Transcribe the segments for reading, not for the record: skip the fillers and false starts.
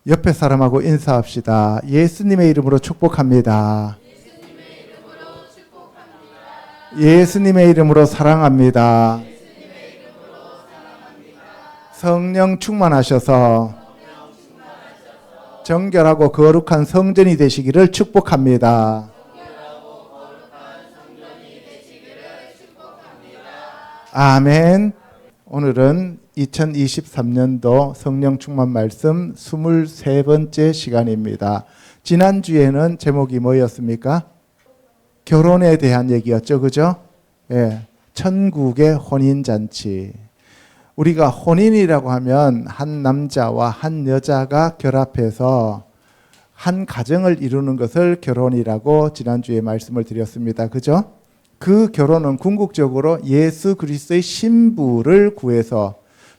옆에 사람하고 인사합시다. 예수님의 이름으로 축복합니다. 예수님의 이름으로 사랑합니다. 성령 충만하셔서 정결하고 거룩한 성전이 되시기를 축복합니다. 아멘. 오늘은 2023년도 성령 충만 말씀 23번째 시간입니다. 지난주에는 제목이 뭐였습니까? 결혼에 대한 얘기였죠. 그죠? 예. 천국의 혼인잔치. 우리가 혼인이라고 하면 한 남자와 한 여자가 결합해서 한 가정을 이루는 것을 결혼이라고 지난주에 말씀을 드렸습니다. 그죠? 그 결혼은 궁극적으로 예수 그리스도의 신부를 구해서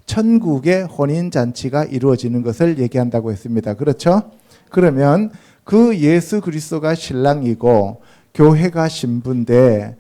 천국의 혼인잔치가 이루어지는 것을 얘기한다고 했습니다. 그렇죠? 그러면 그 예수 그리스도가 신랑이고 교회가 신부인데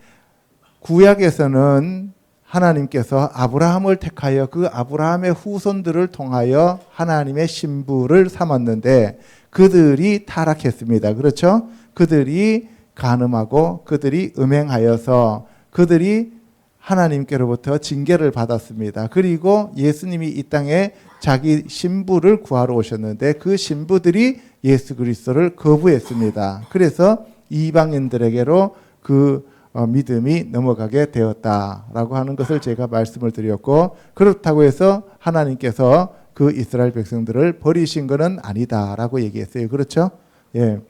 구약에서는 하나님께서 아브라함을 택하여 그 아브라함의 후손들을 통하여 하나님의 신부를 삼았는데 그들이 타락했습니다. 그렇죠? 그들이 간음하고 그들이 음행하여서 그들이 하나님께로부터 징계를 받았습니다. 그리고 예수님이 이 땅에 자기 신부를 구하러 오셨는데 그 신부들이 예수 그리스도를 거부했습니다. 그래서 이방인들에게로 그 믿음이 넘어가게 되었다라고 하는 것을 제가 말씀을 드렸고, 그렇다고 해서 하나님께서 그 이스라엘 백성들을 버리신 것은 아니다라고 얘기했어요. 그렇죠? 예.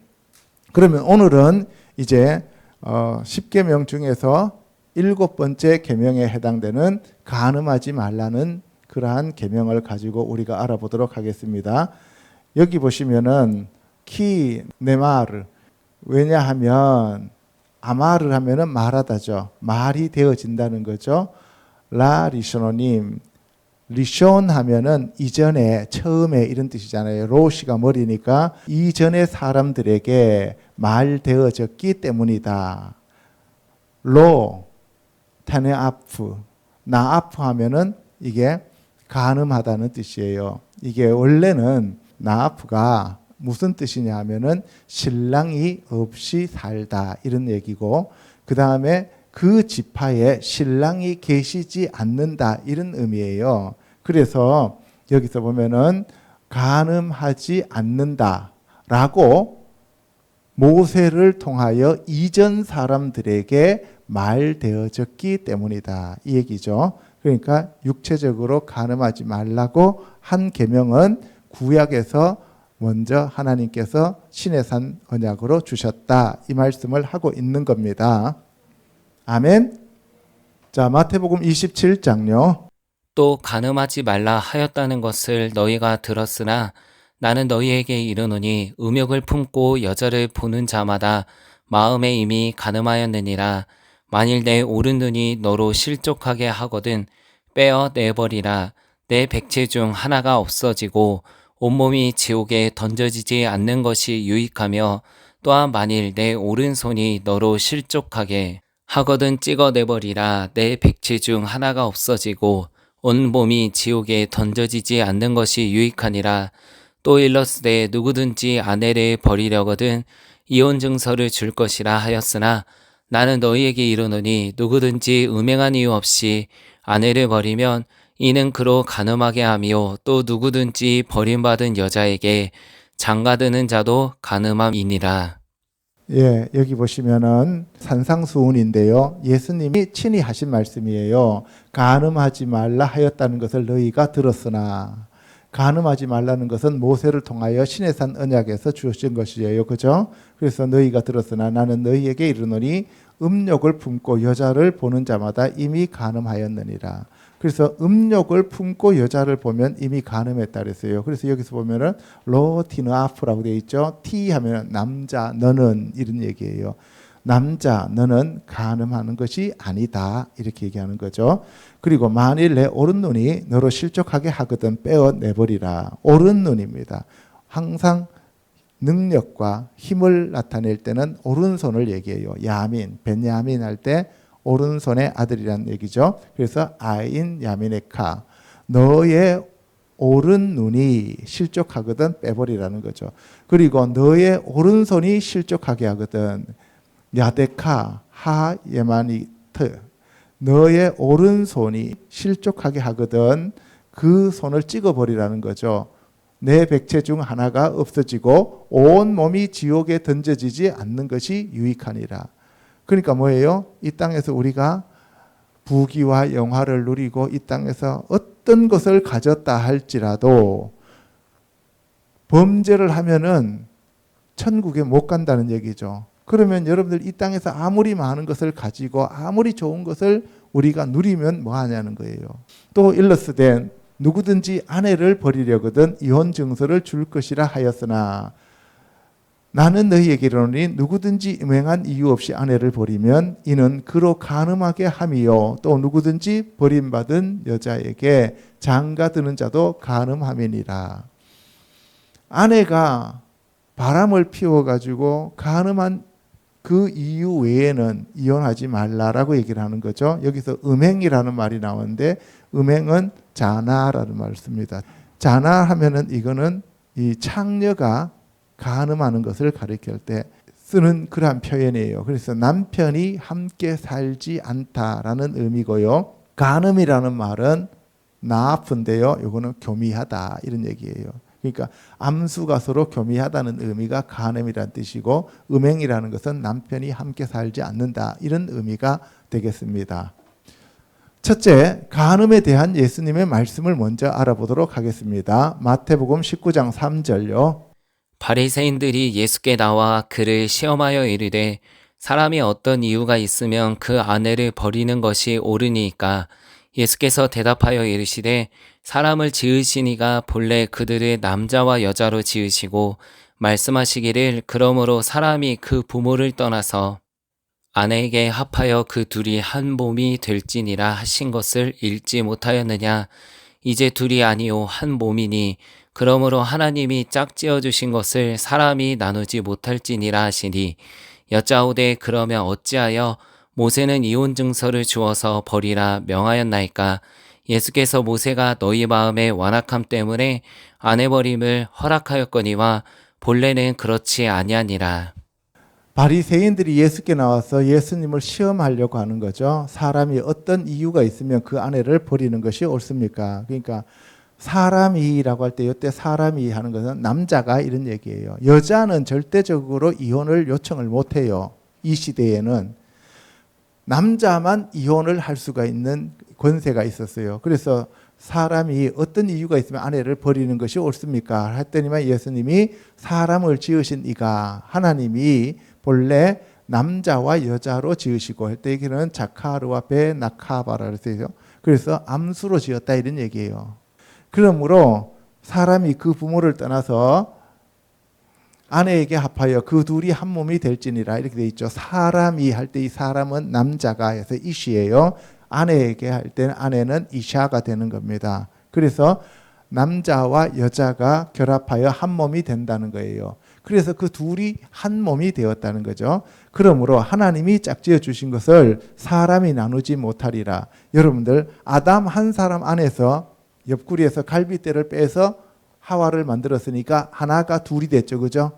그러면 오늘은 이제 10계명 중에서 7번째 계명에 해당되는 간음하지 말라는 그러한 계명을 가지고 우리가 알아보도록 하겠습니다. 여기 보시면은 키 네마르, 왜냐하면 아마르 하면은 말하다죠. 말이 되어진다는 거죠. 라 리쇼노님, 리쇼온 하면은 이전에, 처음에 이런 뜻이잖아요. 로시가 머리니까 이전의 사람들에게 말 되어졌기 때문이다. 로 타네아프, 나아프 하면은 이게 간음하다는 뜻이에요. 이게 원래는 나아프가 무슨 뜻이냐 하면은 신랑이 없이 살다 이런 얘기고, 그 다음에 그 지파에 신랑이 계시지 않는다 이런 의미예요. 그래서 여기서 보면은 간음하지 않는다라고 모세를 통하여 이전 사람들에게 말되어졌기 때문이다 이 얘기죠. 그러니까 육체적으로 간음하지 말라고 한 계명은 구약에서 먼저 하나님께서 시내산 언약으로 주셨다 이 말씀을 하고 있는 겁니다. 아멘. 자, 마태복음 27장요. 또 간음하지 말라 하였다는 것을 너희가 들었으나 나는 너희에게 이르노니 음욕을 품고 여자를 보는 자마다 마음에 이미 간음하였느니라. 만일 내 오른 눈이 너로 실족하게 하거든 빼어 내버리라. 내 백체 중 하나가 없어지고 온몸이 지옥에 던져지지 않는 것이 유익하며, 또한 만일 내 오른손이 너로 실족하게 하거든 찍어내버리라. 내 백체 중 하나가 없어지고 온몸이 지옥에 던져지지 않는 것이 유익하니라. 또 일렀으되 누구든지 아내를 버리려거든 이혼 증서를 줄 것이라 하였으나 나는 너희에게 이르노니 누구든지 음행한 이유 없이 아내를 버리면 이는 그로 간음하게 하며, 또 누구든지 버림받은 여자에게 장가드는 자도 간음함이니라. 예, 여기 보시면은 산상수훈인데요. 예수님이 친히 하신 말씀이에요. 간음하지 말라 하였다는 것을 너희가 들었으나, 간음하지 말라는 것은 모세를 통하여 시내산 언약에서 주어진 것이에요. 그죠? 그래서 너희가 들었으나 나는 너희에게 이르노니 음욕을 품고 여자를 보는 자마다 이미 간음하였느니라. 그래서 음욕을 품고 여자를 보면 이미 간음했다 그랬어요. 그래서 여기서 보면은 로티누아프라고 되어 있죠. 티 하면 남자 너는 이런 얘기예요. 남자 너는 간음하는 것이 아니다 이렇게 얘기하는 거죠. 그리고 만일 내 오른눈이 너로 실족하게 하거든 빼어 내버리라. 오른눈입니다. 항상 능력과 힘을 나타낼 때는 오른손을 얘기해요. 야민, 벤야민 할 때 오른손의 아들이라는 얘기죠. 그래서 아인 야미네카, 너의 오른 눈이 실족하거든 빼버리라는 거죠. 그리고 너의 오른손이 실족하게 하거든. 야데카 하 예마니트. 너의 오른손이 실족하게 하거든 그 손을 찍어버리라는 거죠. 내 백체 중 하나가 없어지고 온 몸이 지옥에 던져지지 않는 것이 유익하니라. 그러니까 뭐예요? 이 땅에서 우리가 부귀와 영화를 누리고 이 땅에서 어떤 것을 가졌다 할지라도 범죄를 하면은 천국에 못 간다는 얘기죠. 그러면 여러분들 이 땅에서 아무리 많은 것을 가지고 아무리 좋은 것을 우리가 누리면 뭐 하냐는 거예요. 또 일러스되 누구든지 아내를 버리려거든 이혼 증서를 줄 것이라 하였으나 나는 너희에게 이르노니 누구든지 음행한 이유 없이 아내를 버리면 이는 그로 간음하게 함이요 또 누구든지 버림받은 여자에게 장가드는 자도 간음함이니라. 아내가 바람을 피워가지고 간음한 그 이유 외에는 이혼하지 말라라고 얘기를 하는 거죠. 여기서 음행이라는 말이 나오는데 음행은 자나라는 말을 씁니다. 자나 하면은 이거는 이 창녀가 간음하는 것을 가리킬 때 쓰는 그러한 표현이에요. 그래서 남편이 함께 살지 않다라는 의미고요. 간음이라는 말은 나아픈데요. 이거는 교미하다 이런 얘기예요. 그러니까 암수가 서로 교미하다는 의미가 간음이라는 뜻이고 음행이라는 것은 남편이 함께 살지 않는다 이런 의미가 되겠습니다. 첫째, 간음에 대한 예수님의 말씀을 먼저 알아보도록 하겠습니다. 마태복음 19장 3절요. 바리새인들이 예수께 나와 그를 시험하여 이르되 사람이 어떤 이유가 있으면 그 아내를 버리는 것이 옳으니까 예수께서 대답하여 이르시되 사람을 지으시니가 본래 그들을 남자와 여자로 지으시고 말씀하시기를 그러므로 사람이 그 부모를 떠나서 아내에게 합하여 그 둘이 한 몸이 될지니라 하신 것을 읽지 못하였느냐. 이제 둘이 아니요 한 몸이니 그러므로 하나님이 짝지어 주신 것을 사람이 나누지 못할지니라 하시니 여짜오되 그러면 어찌하여 모세는 이혼 증서를 주어서 버리라 명하였나이까. 예수께서 모세가 너희 마음의 완악함 때문에 아내 버림을 허락하였거니와 본래는 그렇지 아니하니라. 바리새인들이 예수께 나와서 예수님을 시험하려고 하는 거죠. 사람이 어떤 이유가 있으면 그 아내를 버리는 것이 옳습니까? 그러니까 사람이라고 할 때 이때 사람이 하는 것은 남자가 이런 얘기예요. 여자는 절대적으로 이혼을 요청을 못해요. 이 시대에는 남자만 이혼을 할 수가 있는 권세가 있었어요. 그래서 사람이 어떤 이유가 있으면 아내를 버리는 것이 옳습니까? 했더니만 예수님이 사람을 지으신 이가 하나님이 본래 남자와 여자로 지으시고 할 때 여기는 자카르와 베나카바라 그랬어요. 그래서 암수로 지었다 이런 얘기예요. 그러므로 사람이 그 부모를 떠나서 아내에게 합하여 그 둘이 한 몸이 될지니라 이렇게 돼 있죠. 사람이 할 때 이 사람은 남자가 해서 이시예요. 아내에게 할 때는 아내는 이샤가 되는 겁니다. 그래서 남자와 여자가 결합하여 한 몸이 된다는 거예요. 그래서 그 둘이 한 몸이 되었다는 거죠. 그러므로 하나님이 짝지어 주신 것을 사람이 나누지 못하리라. 여러분들 아담 한 사람 안에서 옆구리에서 갈비뼈를 빼서 하와를 만들었으니까 하나가 둘이 됐죠. 그죠?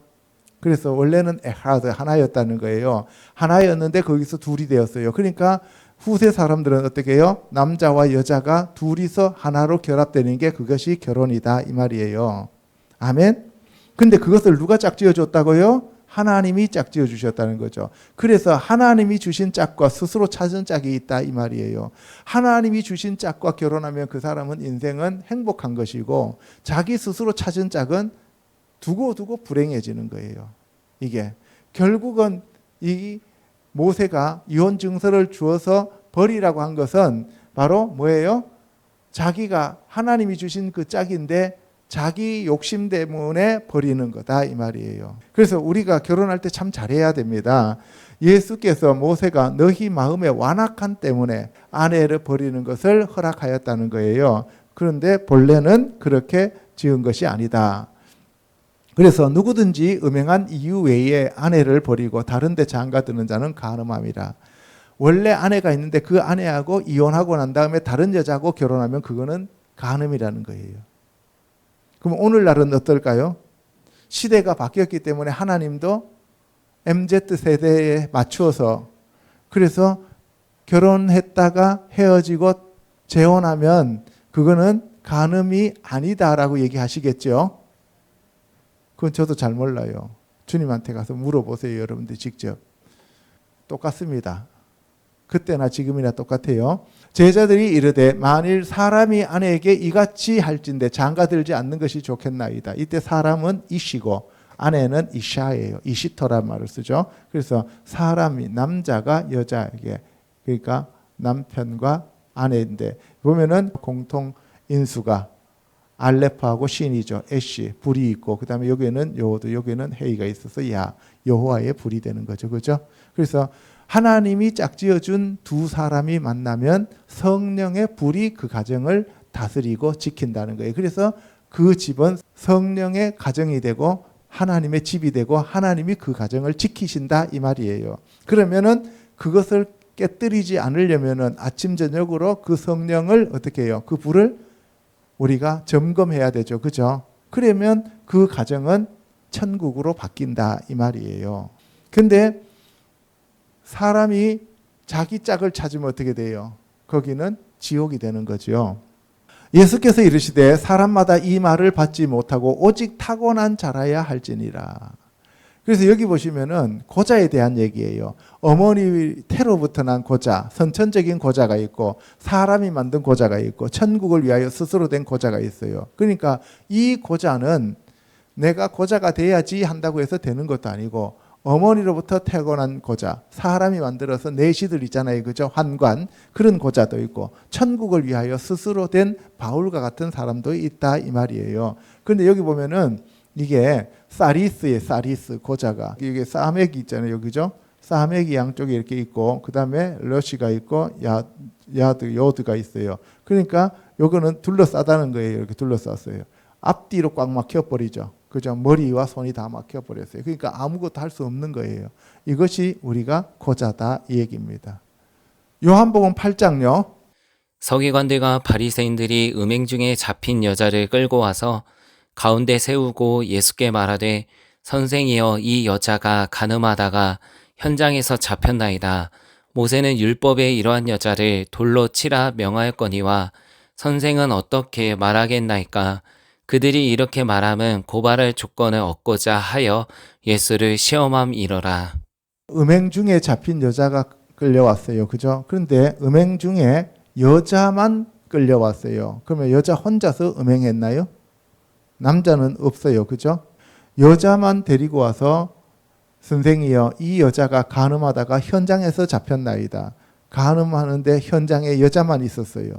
그래서 원래는 에하드 하나였다는 거예요. 하나였는데 거기서 둘이 되었어요. 그러니까 후세 사람들은 어떻게 해요? 남자와 여자가 둘이서 하나로 결합되는 게 그것이 결혼이다 이 말이에요. 아멘. 근데 그것을 누가 짝지어 줬다고요? 하나님이 짝지어 주셨다는 거죠. 그래서 하나님이 주신 짝과 스스로 찾은 짝이 있다 이 말이에요. 하나님이 주신 짝과 결혼하면 그 사람은 인생은 행복한 것이고 자기 스스로 찾은 짝은 두고두고 불행해지는 거예요. 이게 결국은 이 모세가 이혼 증서를 주어서 버리라고 한 것은 바로 뭐예요? 자기가 하나님이 주신 그 짝인데 자기 욕심 때문에 버리는 거다 이 말이에요. 그래서 우리가 결혼할 때 참 잘해야 됩니다. 예수께서 모세가 너희 마음의 완악함 때문에 아내를 버리는 것을 허락하였다는 거예요. 그런데 본래는 그렇게 지은 것이 아니다. 그래서 누구든지 음행한 이유 외에 아내를 버리고 다른 데 장가드는 자는 간음함이라. 원래 아내가 있는데 그 아내하고 이혼하고 난 다음에 다른 여자하고 결혼하면 그거는 간음이라는 거예요. 그럼 오늘날은 어떨까요? 시대가 바뀌었기 때문에 하나님도 MZ세대에 맞추어서 그래서 결혼했다가 헤어지고 재혼하면 그거는 간음이 아니다라고 얘기하시겠죠. 그건 저도 잘 몰라요. 주님한테 가서 물어보세요. 여러분들 직접. 똑같습니다. 그때나 지금이나 똑같아요. 제자들이 이르되 만일 사람이 아내에게 이같이 할진대 장가들지 않는 것이 좋겠나이다. 이때 사람은 이시고 아내는 이샤예요. 이시터란 말을 쓰죠. 그래서 사람이 남자가 여자에게 그러니까 남편과 아내인데 보면은 공통 인수가 알레프하고 신이죠. 애쉬 불이 있고 그다음에 여기에는 여호도 여기에는 헤이가 있어서 여호와의 불이 되는 거죠. 그렇죠? 그래서 하나님이 짝지어준 두 사람이 만나면 성령의 불이 그 가정을 다스리고 지킨다는 거예요. 그래서 그 집은 성령의 가정이 되고 하나님의 집이 되고 하나님이 그 가정을 지키신다 이 말이에요. 그러면은 그것을 깨뜨리지 않으려면은 아침 저녁으로 그 성령을 어떻게 해요? 그 불을 우리가 점검해야 되죠. 그죠? 그러면 그 가정은 천국으로 바뀐다 이 말이에요. 근데 사람이 자기 짝을 찾으면 어떻게 돼요? 거기는 지옥이 되는 거죠. 예수께서 이르시되 사람마다 이 말을 받지 못하고 오직 타고난 자라야 할지니라. 그래서 여기 보시면은 고자에 대한 얘기예요. 어머니 태로부터 난 고자, 선천적인 고자가 있고 사람이 만든 고자가 있고 천국을 위하여 스스로 된 고자가 있어요. 그러니까 이 고자는 내가 고자가 돼야지 한다고 해서 되는 것도 아니고 어머니로부터 태어난 고자, 사람이 만들어서 내시들 있잖아요. 그죠? 환관, 그런 고자도 있고 천국을 위하여 스스로 된 바울과 같은 사람도 있다 이 말이에요. 그런데 여기 보면은 이게 사리스의 사리스 고자가 이게 사맥이 있잖아요. 여기죠? 사맥이 양쪽에 이렇게 있고 그 다음에 러시가 있고 요드가 있어요. 그러니까 요거는 둘러싸다는 거예요. 이렇게 둘러쌌어요. 앞뒤로 꽉 막혀버리죠. 그죠? 머리와 손이 다 막혀버렸어요. 그러니까 아무것도 할 수 없는 거예요. 이것이 우리가 고자다 이 얘기입니다. 요한복음 8장요. 서기관들과 바리새인들이 음행 중에 잡힌 여자를 끌고 와서 가운데 세우고 예수께 말하되 선생이여 이 여자가 간음하다가 현장에서 잡혔나이다. 모세는 율법에 이러한 여자를 돌로 치라 명하였거니와 선생은 어떻게 말하겠나이까. 그들이 이렇게 말함은 고발할 조건을 얻고자 하여 예수를 시험함이러라. 음행 중에 잡힌 여자가 끌려왔어요. 그죠? 그런데 음행 중에 여자만 끌려왔어요. 그러면 여자 혼자서 음행했나요? 남자는 없어요. 그죠? 여자만 데리고 와서 선생이여 이 여자가 간음하다가 현장에서 잡혔나이다. 간음하는데 현장에 여자만 있었어요.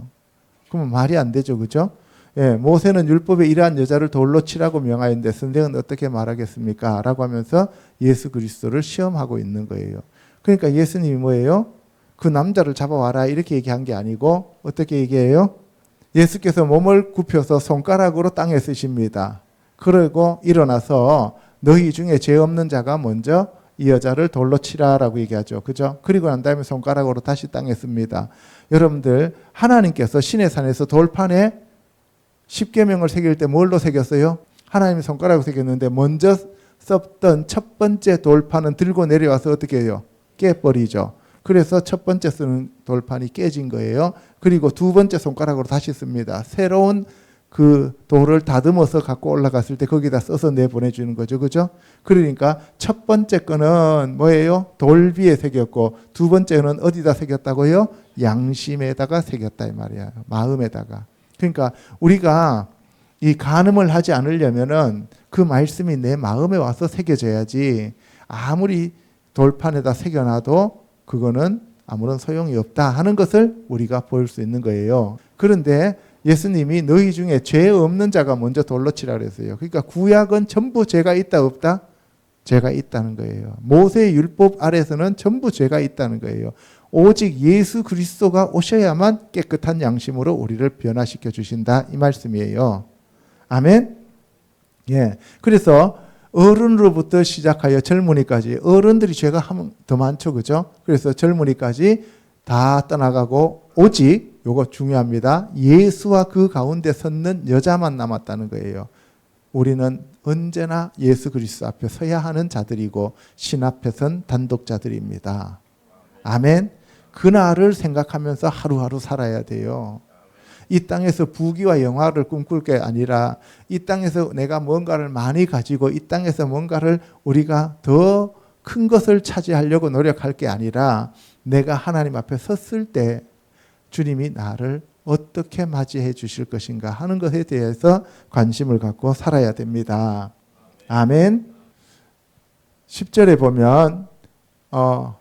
그러면 말이 안 되죠. 그죠? 예, 모세는 율법에 이러한 여자를 돌로 치라고 명하였는데 선생은 어떻게 말하겠습니까? 라고 하면서 예수 그리스도를 시험하고 있는 거예요. 그러니까 예수님이 뭐예요? 그 남자를 잡아와라 이렇게 얘기한 게 아니고 어떻게 얘기해요? 예수께서 몸을 굽혀서 손가락으로 땅에 쓰십니다. 그리고 일어나서 너희 중에 죄 없는 자가 먼저 이 여자를 돌로 치라라고 얘기하죠. 그죠? 그리고 난 다음에 손가락으로 다시 땅에 씁니다. 여러분들 하나님께서 시내 산에서 돌판에 십계명을 새길 때 뭘로 새겼어요? 하나님이 손가락으로 새겼는데 먼저 썼던 첫 번째 돌판은 들고 내려와서 어떻게 해요? 깨버리죠. 그래서 첫 번째 쓰는 돌판이 깨진 거예요. 그리고 두 번째 손가락으로 다시 씁니다. 새로운 그 돌을 다듬어서 갖고 올라갔을 때 거기다 써서 내보내주는 거죠. 그죠? 그러니까 첫 번째 거는 뭐예요? 돌 위에 새겼고 두 번째는 어디다 새겼다고요? 양심에다가 새겼다 이 말이야. 마음에다가. 그러니까 우리가 이 간음을 하지 않으려면은 그 말씀이 내 마음에 와서 새겨져야지 아무리 돌판에다 새겨놔도 그거는 아무런 소용이 없다 하는 것을 우리가 볼 수 있는 거예요. 그런데 예수님이 너희 중에 죄 없는 자가 먼저 돌로 치라 그랬어요. 그러니까 구약은 전부 죄가 있다 없다? 죄가 있다는 거예요. 모세의 율법 아래서는 전부 죄가 있다는 거예요. 오직 예수 그리스도가 오셔야만 깨끗한 양심으로 우리를 변화시켜 주신다 이 말씀이에요. 아멘. 예. 그래서 어른으로부터 시작하여 젊은이까지 어른들이 죄가 더 많죠. 그죠? 그래서 젊은이까지 다 떠나가고 오직 요거 중요합니다. 예수와 그 가운데 섰는 여자만 남았다는 거예요. 우리는 언제나 예수 그리스도 앞에 서야 하는 자들이고 신 앞에 선 단독자들입니다. 아멘. 그날을 생각하면서 하루하루 살아야 돼요. 이 땅에서 부귀와 영화를 꿈꿀 게 아니라 이 땅에서 내가 뭔가를 많이 가지고 이 땅에서 뭔가를 우리가 더 큰 것을 차지하려고 노력할 게 아니라 내가 하나님 앞에 섰을 때 주님이 나를 어떻게 맞이해 주실 것인가 하는 것에 대해서 관심을 갖고 살아야 됩니다. 아멘. 10절에 보면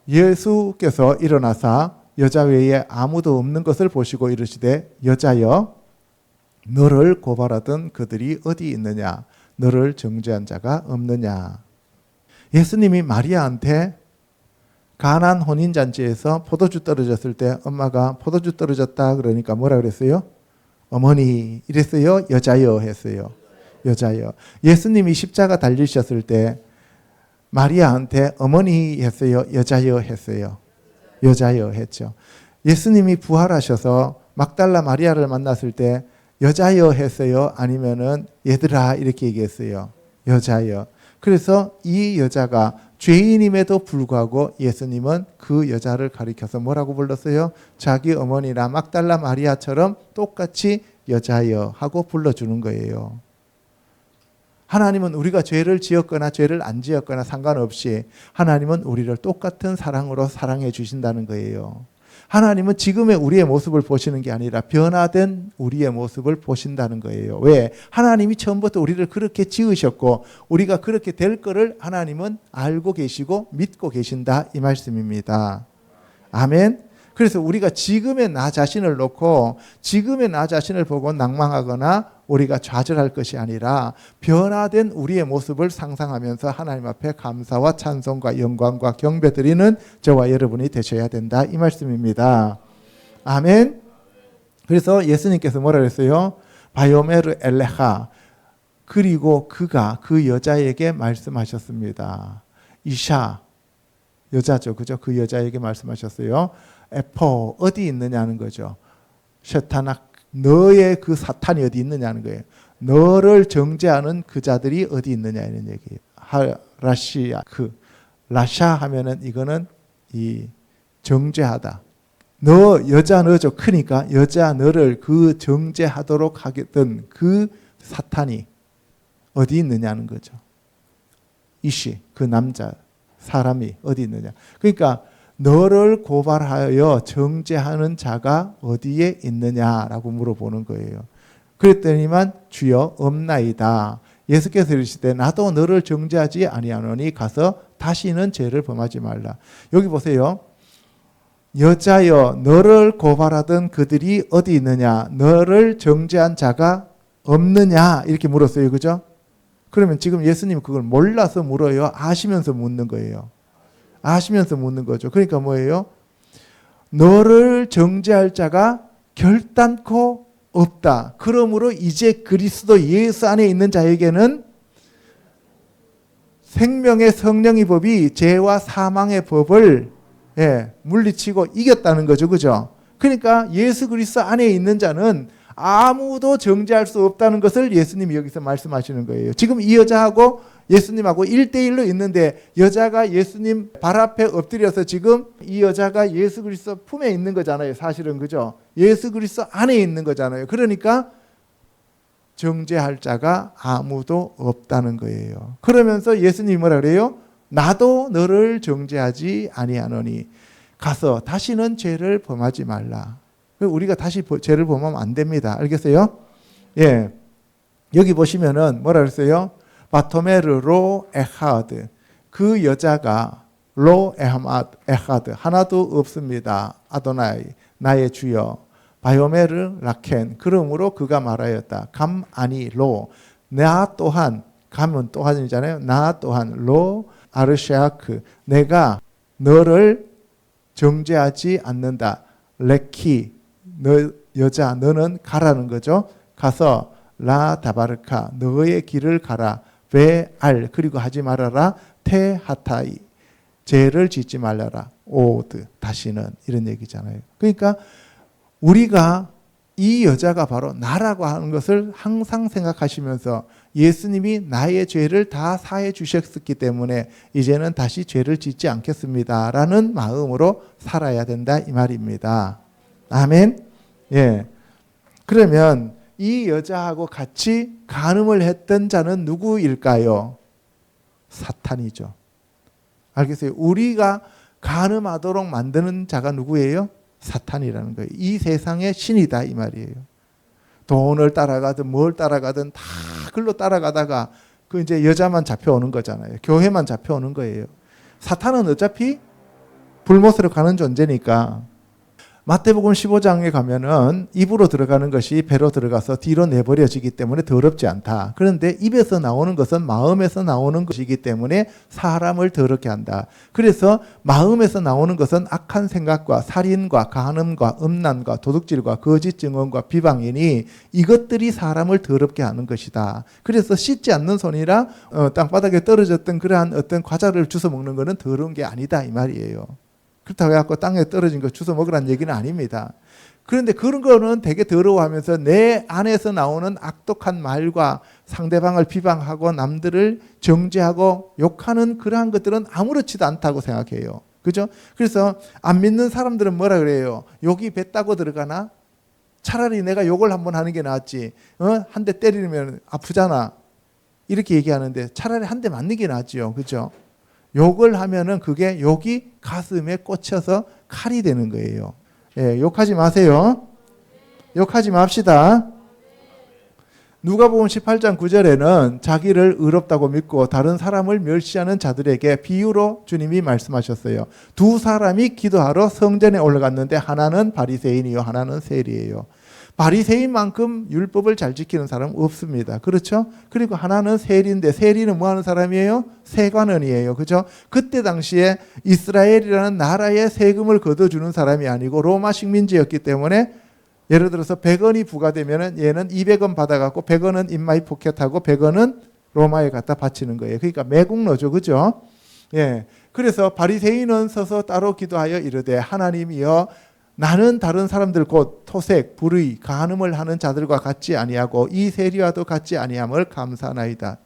예수께서 일어나사 여자 외에 아무도 없는 것을 보시고 이르시되 여자여 너를 고발하던 그들이 어디 있느냐 너를 정죄한 자가 없느냐. 예수님이 마리아한테 가나안 혼인잔치에서 포도주 떨어졌을 때 엄마가 포도주 떨어졌다 그러니까 뭐라 그랬어요? 어머니 이랬어요? 여자여 했어요. 여자여. 예수님이 십자가 달리셨을 때 마리아한테 어머니 했어요? 여자여 했어요? 여자여 했죠. 예수님이 부활하셔서 막달라 마리아를 만났을 때 여자여 했어요? 아니면은 얘들아 이렇게 얘기했어요? 여자여. 그래서 이 여자가 죄인임에도 불구하고 예수님은 그 여자를 가리켜서 뭐라고 불렀어요? 자기 어머니나 막달라 마리아처럼 똑같이 여자여 하고 불러주는 거예요. 하나님은 우리가 죄를 지었거나 죄를 안 지었거나 상관없이 하나님은 우리를 똑같은 사랑으로 사랑해 주신다는 거예요. 하나님은 지금의 우리의 모습을 보시는 게 아니라 변화된 우리의 모습을 보신다는 거예요. 왜? 하나님이 처음부터 우리를 그렇게 지으셨고 우리가 그렇게 될 거를 하나님은 알고 계시고 믿고 계신다 이 말씀입니다. 아멘. 그래서 우리가 지금의 나 자신을 놓고 지금의 나 자신을 보고 낭망하거나 우리가 좌절할 것이 아니라 변화된 우리의 모습을 상상하면서 하나님 앞에 감사와 찬송과 영광과 경배드리는 저와 여러분이 되셔야 된다 이 말씀입니다. 아멘. 그래서 예수님께서 뭐라 그랬어요? 바요메르 엘레하. 그리고 그가 그 여자에게 말씀하셨습니다. 이샤 여자죠, 그죠? 그 여자에게 말씀하셨어요. 에포 어디 있느냐는 거죠. 셰타나 너의 그 사탄이 어디 있느냐는 거예요. 너를 정죄하는 그 자들이 어디 있느냐 이런 얘기예요. 라시아 그 라샤 하면은 이거는 이 정죄하다. 너 여자 너죠. 크니까 여자 너를 그 정죄하도록 하겠던 그 사탄이 어디 있느냐는 거죠. 이시 그 남자 사람이 어디 있느냐. 그러니까 너를 고발하여 정죄하는 자가 어디에 있느냐라고 물어보는 거예요. 그랬더니만 주여 없나이다. 예수께서 이르시되 나도 너를 정죄하지 아니하노니 가서 다시는 죄를 범하지 말라. 여기 보세요. 여자여 너를 고발하던 그들이 어디 있느냐. 너를 정죄한 자가 없느냐 이렇게 물었어요. 그죠? 그러면 지금 예수님 그걸 몰라서 물어요? 아시면서 묻는 거예요? 아시면서 묻는 거죠. 그러니까 뭐예요? 너를 정죄할 자가 결단코 없다. 그러므로 이제 그리스도 예수 안에 있는 자에게는 생명의 성령의 법이 죄와 사망의 법을 물리치고 이겼다는 거죠. 그죠? 그러니까 예수 그리스도 안에 있는 자는 아무도 정죄할 수 없다는 것을 예수님이 여기서 말씀하시는 거예요. 지금 이 여자하고 예수님하고 1대1로 있는데 여자가 예수님 발 앞에 엎드려서 지금 이 여자가 예수 그리스도 품에 있는 거잖아요. 사실은 그죠? 예수 그리스도 안에 있는 거잖아요. 그러니까 정죄할 자가 아무도 없다는 거예요. 그러면서 예수님이 뭐라 그래요? 나도 너를 정죄하지 아니하노니 가서 다시는 죄를 범하지 말라. 우리가 다시 죄를 범하면 안 됩니다. 알겠어요? 예. 여기 보시면은 뭐라 그랬어요? 바토메르 로 에하드. 그 여자가 로 에하드. 하나도 없습니다. 아도나이. 나의 주여. 바요메르 라켄. 그러므로 그가 말하였다. 감 아니 로. 나 또한. 감은 또한이잖아요. 나 또한 로 아르샤크. 내가 너를 정죄하지 않는다. 레키. 너 여자 너는 가라는 거죠. 가서 라 다바르카 너의 길을 가라. 베알 그리고 하지 말아라. 테하타이 죄를 짓지 말라라. 오드 다시는 이런 얘기잖아요. 그러니까 우리가 이 여자가 바로 나라고 하는 것을 항상 생각하시면서 예수님이 나의 죄를 다 사해 주셨기 때문에 이제는 다시 죄를 짓지 않겠습니다 라는 마음으로 살아야 된다 이 말입니다. 아멘. 예. 그러면 이 여자하고 같이 간음을 했던 자는 누구일까요? 사탄이죠. 알겠어요? 우리가 간음하도록 만드는 자가 누구예요? 사탄이라는 거예요. 이 세상의 신이다 이 말이에요. 돈을 따라가든 뭘 따라가든 다 글로 따라가다가 그 이제 여자만 잡혀오는 거잖아요. 교회만 잡혀오는 거예요. 사탄은 어차피 불못으로 가는 존재니까. 마태복음 15장에 가면은 입으로 들어가는 것이 배로 들어가서 뒤로 내버려지기 때문에 더럽지 않다. 그런데 입에서 나오는 것은 마음에서 나오는 것이기 때문에 사람을 더럽게 한다. 그래서 마음에서 나오는 것은 악한 생각과 살인과 간음과 음란과 도둑질과 거짓 증언과 비방이니 이것들이 사람을 더럽게 하는 것이다. 그래서 씻지 않는 손이라 땅바닥에 떨어졌던 그러한 어떤 과자를 주워 먹는 것은 더러운 게 아니다 이 말이에요. 그렇다고 해서 땅에 떨어진 거 주워 먹으라는 얘기는 아닙니다. 그런데 그런 거는 되게 더러워하면서 내 안에서 나오는 악독한 말과 상대방을 비방하고 남들을 정죄하고 욕하는 그러한 것들은 아무렇지도 않다고 생각해요. 그죠? 그래서 안 믿는 사람들은 뭐라 그래요? 욕이 뱉다고 들어가나? 차라리 내가 욕을 한번 하는 게 낫지. 한 대 때리면 아프잖아. 이렇게 얘기하는데 차라리 한 대 맞는 게 낫지요. 그죠? 욕을 하면은 그게 욕이 가슴에 꽂혀서 칼이 되는 거예요. 예, 욕하지 마세요. 욕하지 맙시다. 누가복음 18장 9절에는 자기를 의롭다고 믿고 다른 사람을 멸시하는 자들에게 비유로 주님이 말씀하셨어요. 두 사람이 기도하러 성전에 올라갔는데 하나는 바리새인이요 하나는 세리예요. 바리새인만큼 율법을 잘 지키는 사람은 없습니다. 그렇죠? 그리고 하나는 세리인데 세리는 뭐 하는 사람이에요? 세관원이에요. 그죠? 그때 당시에 이스라엘이라는 나라에 세금을 걷어주는 사람이 아니고 로마 식민지였기 때문에 예를 들어서 100원이 부과되면 얘는 200원 받아갖고 100원은 인마이 포켓하고 100원은 로마에 갖다 바치는 거예요. 그러니까 매국노죠. 그죠? 예. 그래서 바리새인은 서서 따로 기도하여 이르되 하나님이여 나는 다른 사람들 곧 토색, 불의, 간음을 하는 자들과 같지 아니하고 이 세리와도 같지 아니함을 감사하나이다.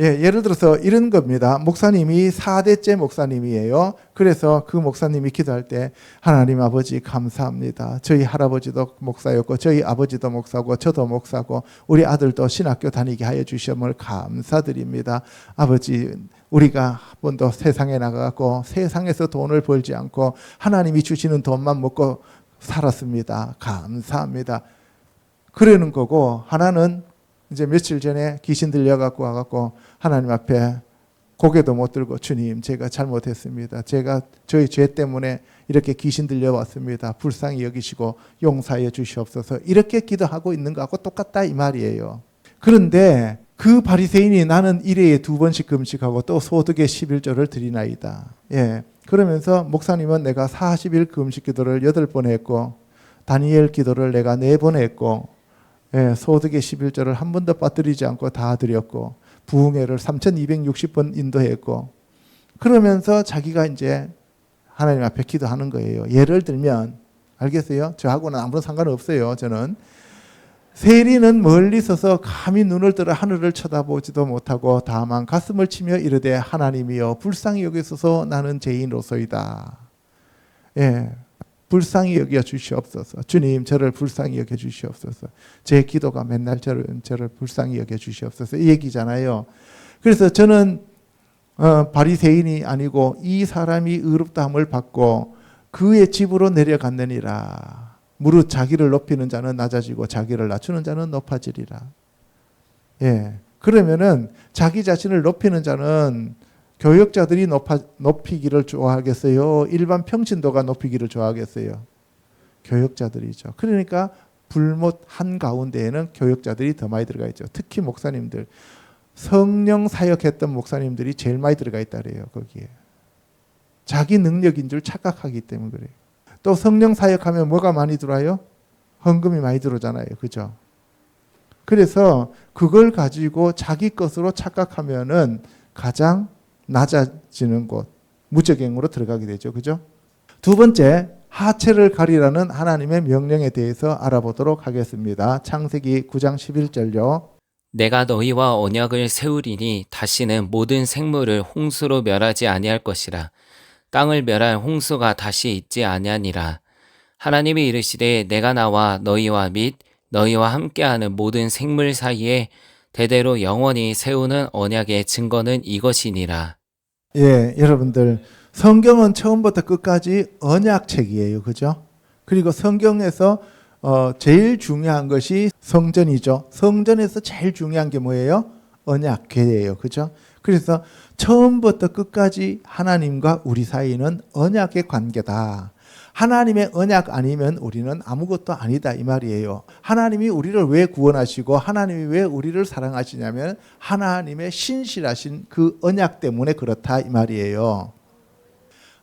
예, 예를 들어서 이런 겁니다. 목사님이 4대째 목사님이에요. 그래서 그 목사님이 기도할 때 하나님 아버지 감사합니다. 저희 할아버지도 목사였고 저희 아버지도 목사고 저도 목사고 우리 아들도 신학교 다니게 하여 주시음을 감사드립니다. 아버지 우리가 한 번도 세상에 나가고 세상에서 돈을 벌지 않고 하나님이 주시는 돈만 먹고 살았습니다. 감사합니다. 그러는 거고 하나는 이제 며칠 전에 귀신 들려갖고 와갖고 하나님 앞에 고개도 못 들고 주님 제가 잘못했습니다. 제가 저희 죄 때문에 이렇게 귀신 들려왔습니다. 불쌍히 여기시고 용서해 주시옵소서 이렇게 기도하고 있는 거하고 똑같다 이 말이에요. 그런데 그 바리새인이 나는 일회에 2번씩 금식하고 또 소득의 11조를 드리나이다. 예. 그러면서 목사님은 내가 40일 금식 기도를 8번 했고 다니엘 기도를 내가 4번 했고 예, 소득의 11조를 한 번도 빠뜨리지 않고 다 드렸고 부흥회를 3260번 인도했고 그러면서 자기가 이제 하나님 앞에 기도하는 거예요. 예를 들면 알겠어요? 저하고는 아무런 상관없어요. 저는 세리는 멀리 서서 감히 눈을 들어 하늘을 쳐다보지도 못하고 다만 가슴을 치며 이르되 하나님이여 불쌍히 여기소서 나는 죄인으로소이다. 예, 불쌍히 여겨 주시옵소서. 주님 저를 불쌍히 여겨 주시옵소서. 제 기도가 맨날 저를 불쌍히 여겨 주시옵소서. 이 얘기잖아요. 그래서 저는 바리새인이 아니고 이 사람이 의롭다함을 받고 그의 집으로 내려갔느니라. 무릇 자기를 높이는 자는 낮아지고 자기를 낮추는 자는 높아지리라. 예. 그러면은 자기 자신을 높이는 자는 교역자들이 높이기를 좋아하겠어요? 일반 평신도가 높이기를 좋아하겠어요? 교역자들이죠. 그러니까 불못 한가운데에는 교역자들이 더 많이 들어가 있죠. 특히 목사님들. 성령 사역했던 목사님들이 제일 많이 들어가 있다 그래요. 거기에. 자기 능력인 줄 착각하기 때문에 그래요. 또 성령 사역하면 뭐가 많이 들어와요? 헌금이 많이 들어오잖아요. 그죠? 그래서 그걸 가지고 자기 것으로 착각하면은 가장 낮아지는 곳, 무적행으로 들어가게 되죠. 그죠? 두 번째, 하체를 가리라는 하나님의 명령에 대해서 알아보도록 하겠습니다. 창세기 9장 11절요. 내가 너희와 언약을 세우리니 다시는 모든 생물을 홍수로 멸하지 아니할 것이라. 땅을 멸할 홍수가 다시 있지 아니하니라. 하나님이 이르시되 내가 나와 너희와 및 너희와 함께하는 모든 생물 사이에 대대로 영원히 세우는 언약의 증거는 이것이니라. 예, 여러분들 성경은 처음부터 끝까지 언약책이에요. 그죠? 그리고 성경에서 제일 중요한 것이 성전이죠. 성전에서 제일 중요한 게 뭐예요? 언약궤예요. 그죠? 그래서 처음부터 끝까지 하나님과 우리 사이는 언약의 관계다. 하나님의 언약 아니면 우리는 아무것도 아니다 이 말이에요. 하나님이 우리를 왜 구원하시고 하나님이 왜 우리를 사랑하시냐면 하나님의 신실하신 그 언약 때문에 그렇다 이 말이에요.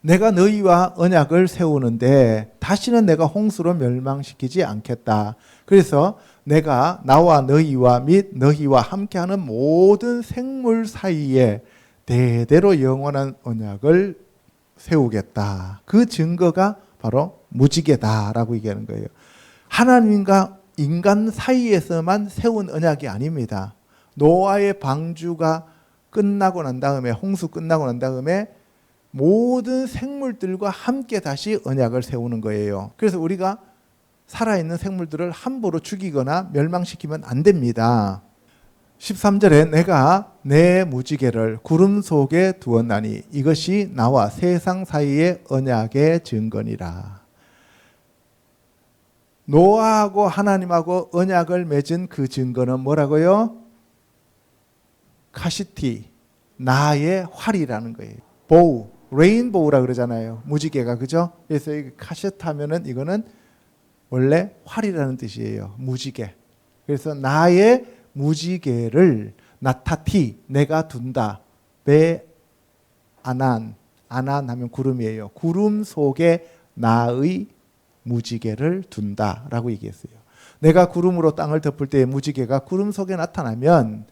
내가 너희와 언약을 세우는데 다시는 내가 홍수로 멸망시키지 않겠다. 그래서 내가 나와 너희와 및 너희와 함께하는 모든 생물 사이에 대대로 영원한 언약을 세우겠다. 그 증거가 바로 무지개다라고 얘기하는 거예요. 하나님과 인간 사이에서만 세운 언약이 아닙니다. 노아의 방주가 끝나고 난 다음에 홍수 끝나고 난 다음에 모든 생물들과 함께 다시 언약을 세우는 거예요. 그래서 우리가 살아있는 생물들을 함부로 죽이거나 멸망시키면 안 됩니다. 13절에 내가 내 무지개를 구름 속에 두었나니 이것이 나와 세상 사이의 언약의 증거니라. 노아하고 하나님하고 언약을 맺은 그 증거는 뭐라고요? 카시티, 나의 활이라는 거예요. 보우, 레인보우라 그러잖아요. 무지개가, 그죠? 그래서 카시트 하면은 이거는 원래 활이라는 뜻이에요. 무지개. 그래서 나의 무지개를 나타티, 내가 둔다. 베 아난, 아난 하면 구름이에요. 구름 속에 나의 무지개를 둔다라고 얘기했어요. 내가 구름으로 땅을 덮을 때 무지개가 구름 속에 나타나면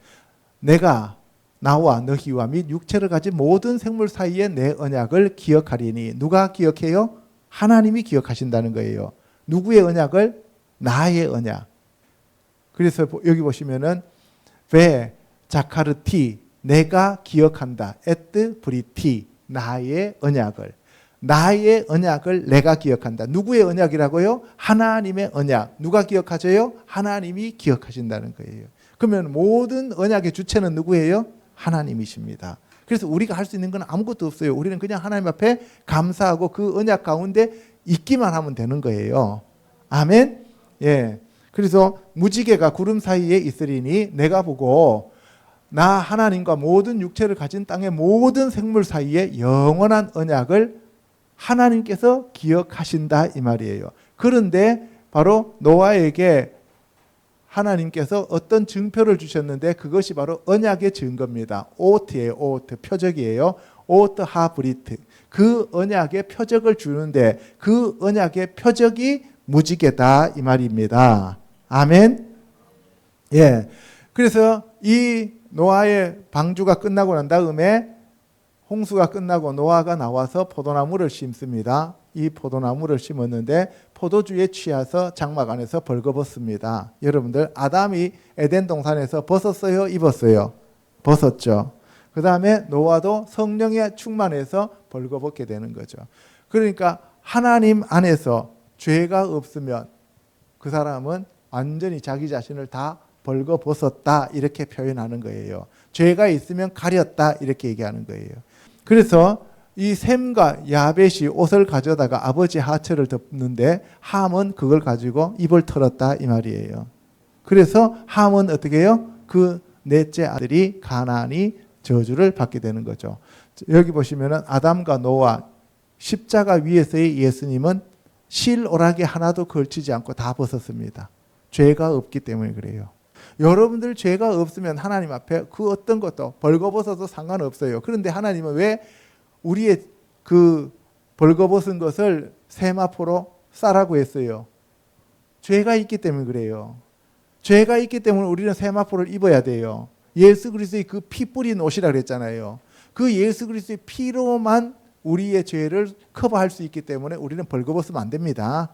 내가 나와 너희와 및 육체를 가진 모든 생물 사이에 내 언약을 기억하리니 누가 기억해요? 하나님이 기억하신다는 거예요. 누구의 언약을? 나의 언약. 그래서 여기 보시면은 베 자카르티 내가 기억한다. 에트 브리티 나의 언약을. 나의 언약을 내가 기억한다. 누구의 언약이라고요? 하나님의 언약. 누가 기억하세요? 하나님이 기억하신다는 거예요. 그러면 모든 언약의 주체는 누구예요? 하나님이십니다. 그래서 우리가 할 수 있는 건 아무것도 없어요. 우리는 그냥 하나님 앞에 감사하고 그 언약 가운데 있기만 하면 되는 거예요. 아멘. 예. 그래서 무지개가 구름 사이에 있으리니 내가 보고 나 하나님과 모든 육체를 가진 땅의 모든 생물 사이에 영원한 언약을 하나님께서 기억하신다 이 말이에요. 그런데 바로 노아에게 하나님께서 어떤 증표를 주셨는데 그것이 바로 언약의 증거입니다. 오트예요. 오트. 표적이에요. 오트 하브리트. 그 언약의 표적을 주는데 그 언약의 표적이 무지개다 이 말입니다. 아멘. 예. 그래서 이 노아의 방주가 끝나고 난 다음에 홍수가 끝나고 노아가 나와서 포도나무를 심습니다. 이 포도나무를 심었는데 포도주에 취해서 장막 안에서 벌거벗습니다. 여러분들 아담이 에덴 동산에서 벗었어요? 입었어요? 벗었죠. 그 다음에 노아도 성령에 충만해서 벌거벗게 되는 거죠. 그러니까 하나님 안에서 죄가 없으면 그 사람은 완전히 자기 자신을 다 벌거벗었다 이렇게 표현하는 거예요. 죄가 있으면 가렸다 이렇게 얘기하는 거예요. 그래서 이 셈과 야벳이 옷을 가져다가 아버지 하체를 덮는데 함은 그걸 가지고 입을 털었다 이 말이에요. 그래서 함은 어떻게 해요? 그 넷째 아들이 가나안이 저주를 받게 되는 거죠. 여기 보시면은 아담과 노아 십자가 위에서의 예수님은 실오라기 하나도 걸치지 않고 다 벗었습니다. 죄가 없기 때문에 그래요. 여러분들 죄가 없으면 하나님 앞에 그 어떤 것도 벌거벗어도 상관없어요. 그런데 하나님은 왜 우리의 그 벌거벗은 것을 세마포로 싸라고 했어요? 죄가 있기 때문에 그래요. 죄가 있기 때문에 우리는 세마포를 입어야 돼요. 예수 그리스도의 그 피 뿌린 옷이라 그랬잖아요. 그 예수 그리스도의 피로만 우리의 죄를 커버할 수 있기 때문에 우리는 벌거벗으면 안 됩니다.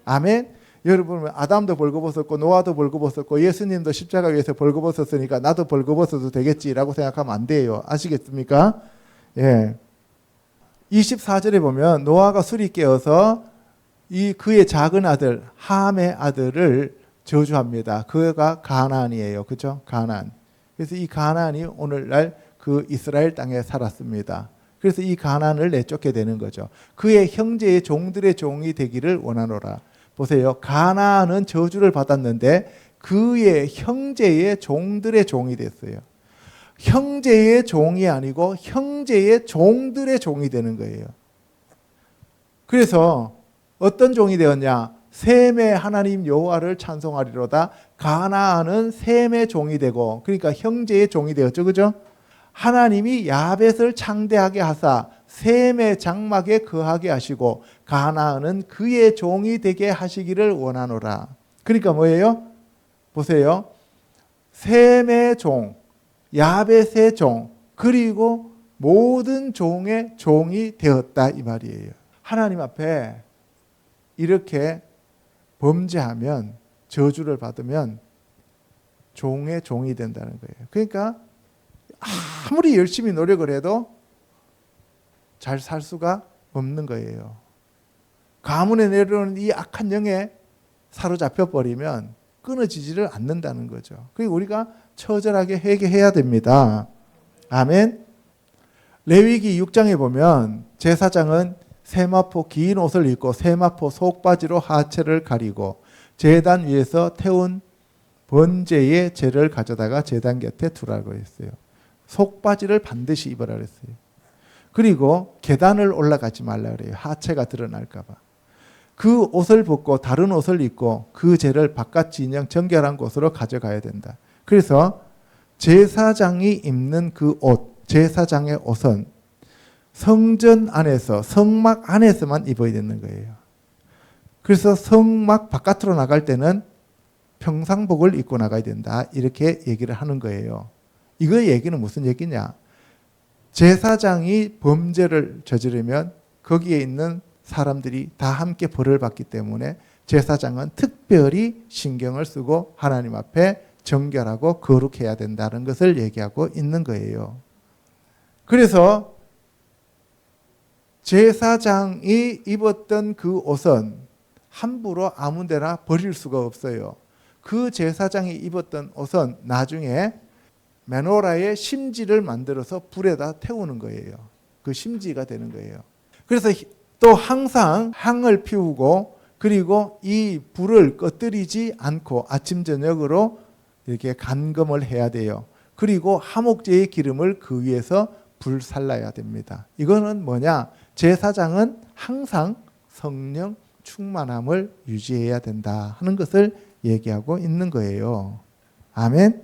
아멘. 여러분, 아담도 벌거벗었고 노아도 벌거벗었고 예수님도 십자가 위에서 벌거벗었으니까 나도 벌거벗어도 되겠지라고 생각하면 안 돼요. 아시겠습니까? 예. 24절에 보면 노아가 술이 깨어서 그의 작은 아들 함의 아들을 저주합니다. 그가 가나안이에요. 그렇죠? 가나안. 그래서 이 가나안이 오늘날 그 이스라엘 땅에 살았습니다. 그래서 이 가나안을 내쫓게 되는 거죠. 그의 형제의 종들의 종이 되기를 원하노라. 보세요. 가나안은 저주를 받았는데 그의 형제의 종들의 종이 됐어요. 형제의 종이 아니고 형제의 종들의 종이 되는 거예요. 그래서 어떤 종이 되었냐? 셈의 하나님 여호와를 찬송하리로다. 가나안은 셈의 종이 되고, 그러니까 형제의 종이 되었죠. 그죠? 하나님이 야벳을 창대하게 하사 셈의 장막에 거하게 하시고 가나안은 그의 종이 되게 하시기를 원하노라. 그러니까 뭐예요? 보세요. 셈의 종, 야벳의 종, 그리고 모든 종의 종이 되었다 이 말이에요. 하나님 앞에 이렇게 범죄하면, 저주를 받으면 종의 종이 된다는 거예요. 그러니까 아무리 열심히 노력을 해도 잘 살 수가 없는 거예요. 가문에 내려오는 이 악한 영에 사로잡혀 버리면 끊어지지를 않는다는 거죠. 그리고 우리가 처절하게 회개해야 됩니다. 아멘. 레위기 6장에 보면 제사장은 세마포 긴 옷을 입고 세마포 속바지로 하체를 가리고 제단 위에서 태운 번제의 재를 가져다가 제단 곁에 두라고 했어요. 속바지를 반드시 입으라 그랬어요. 그리고 계단을 올라가지 말라 그래요. 하체가 드러날까 봐. 그 옷을 벗고 다른 옷을 입고 그 재를 바깥 진영 정결한 곳으로 가져가야 된다. 그래서 제사장이 입는 그 옷, 제사장의 옷은 성전 안에서, 성막 안에서만 입어야 되는 거예요. 그래서 성막 바깥으로 나갈 때는 평상복을 입고 나가야 된다. 이렇게 얘기를 하는 거예요. 이거 얘기는 무슨 얘기냐? 제사장이 범죄를 저지르면 거기에 있는 사람들이 다 함께 벌을 받기 때문에 제사장은 특별히 신경을 쓰고 하나님 앞에 정결하고 거룩해야 된다는 것을 얘기하고 있는 거예요. 그래서 제사장이 입었던 그 옷은 함부로 아무 데나 버릴 수가 없어요. 그 제사장이 입었던 옷은 나중에 메노라의 심지를 만들어서 불에다 태우는 거예요. 그 심지가 되는 거예요. 그래서 또 항상 향을 피우고 그리고 이 불을 꺼뜨리지 않고 아침 저녁으로 이렇게 간검을 해야 돼요. 그리고 하목제의 기름을 그 위에서 불살라야 됩니다. 이거는 뭐냐? 제사장은 항상 성령 충만함을 유지해야 된다 하는 것을 얘기하고 있는 거예요. 아멘.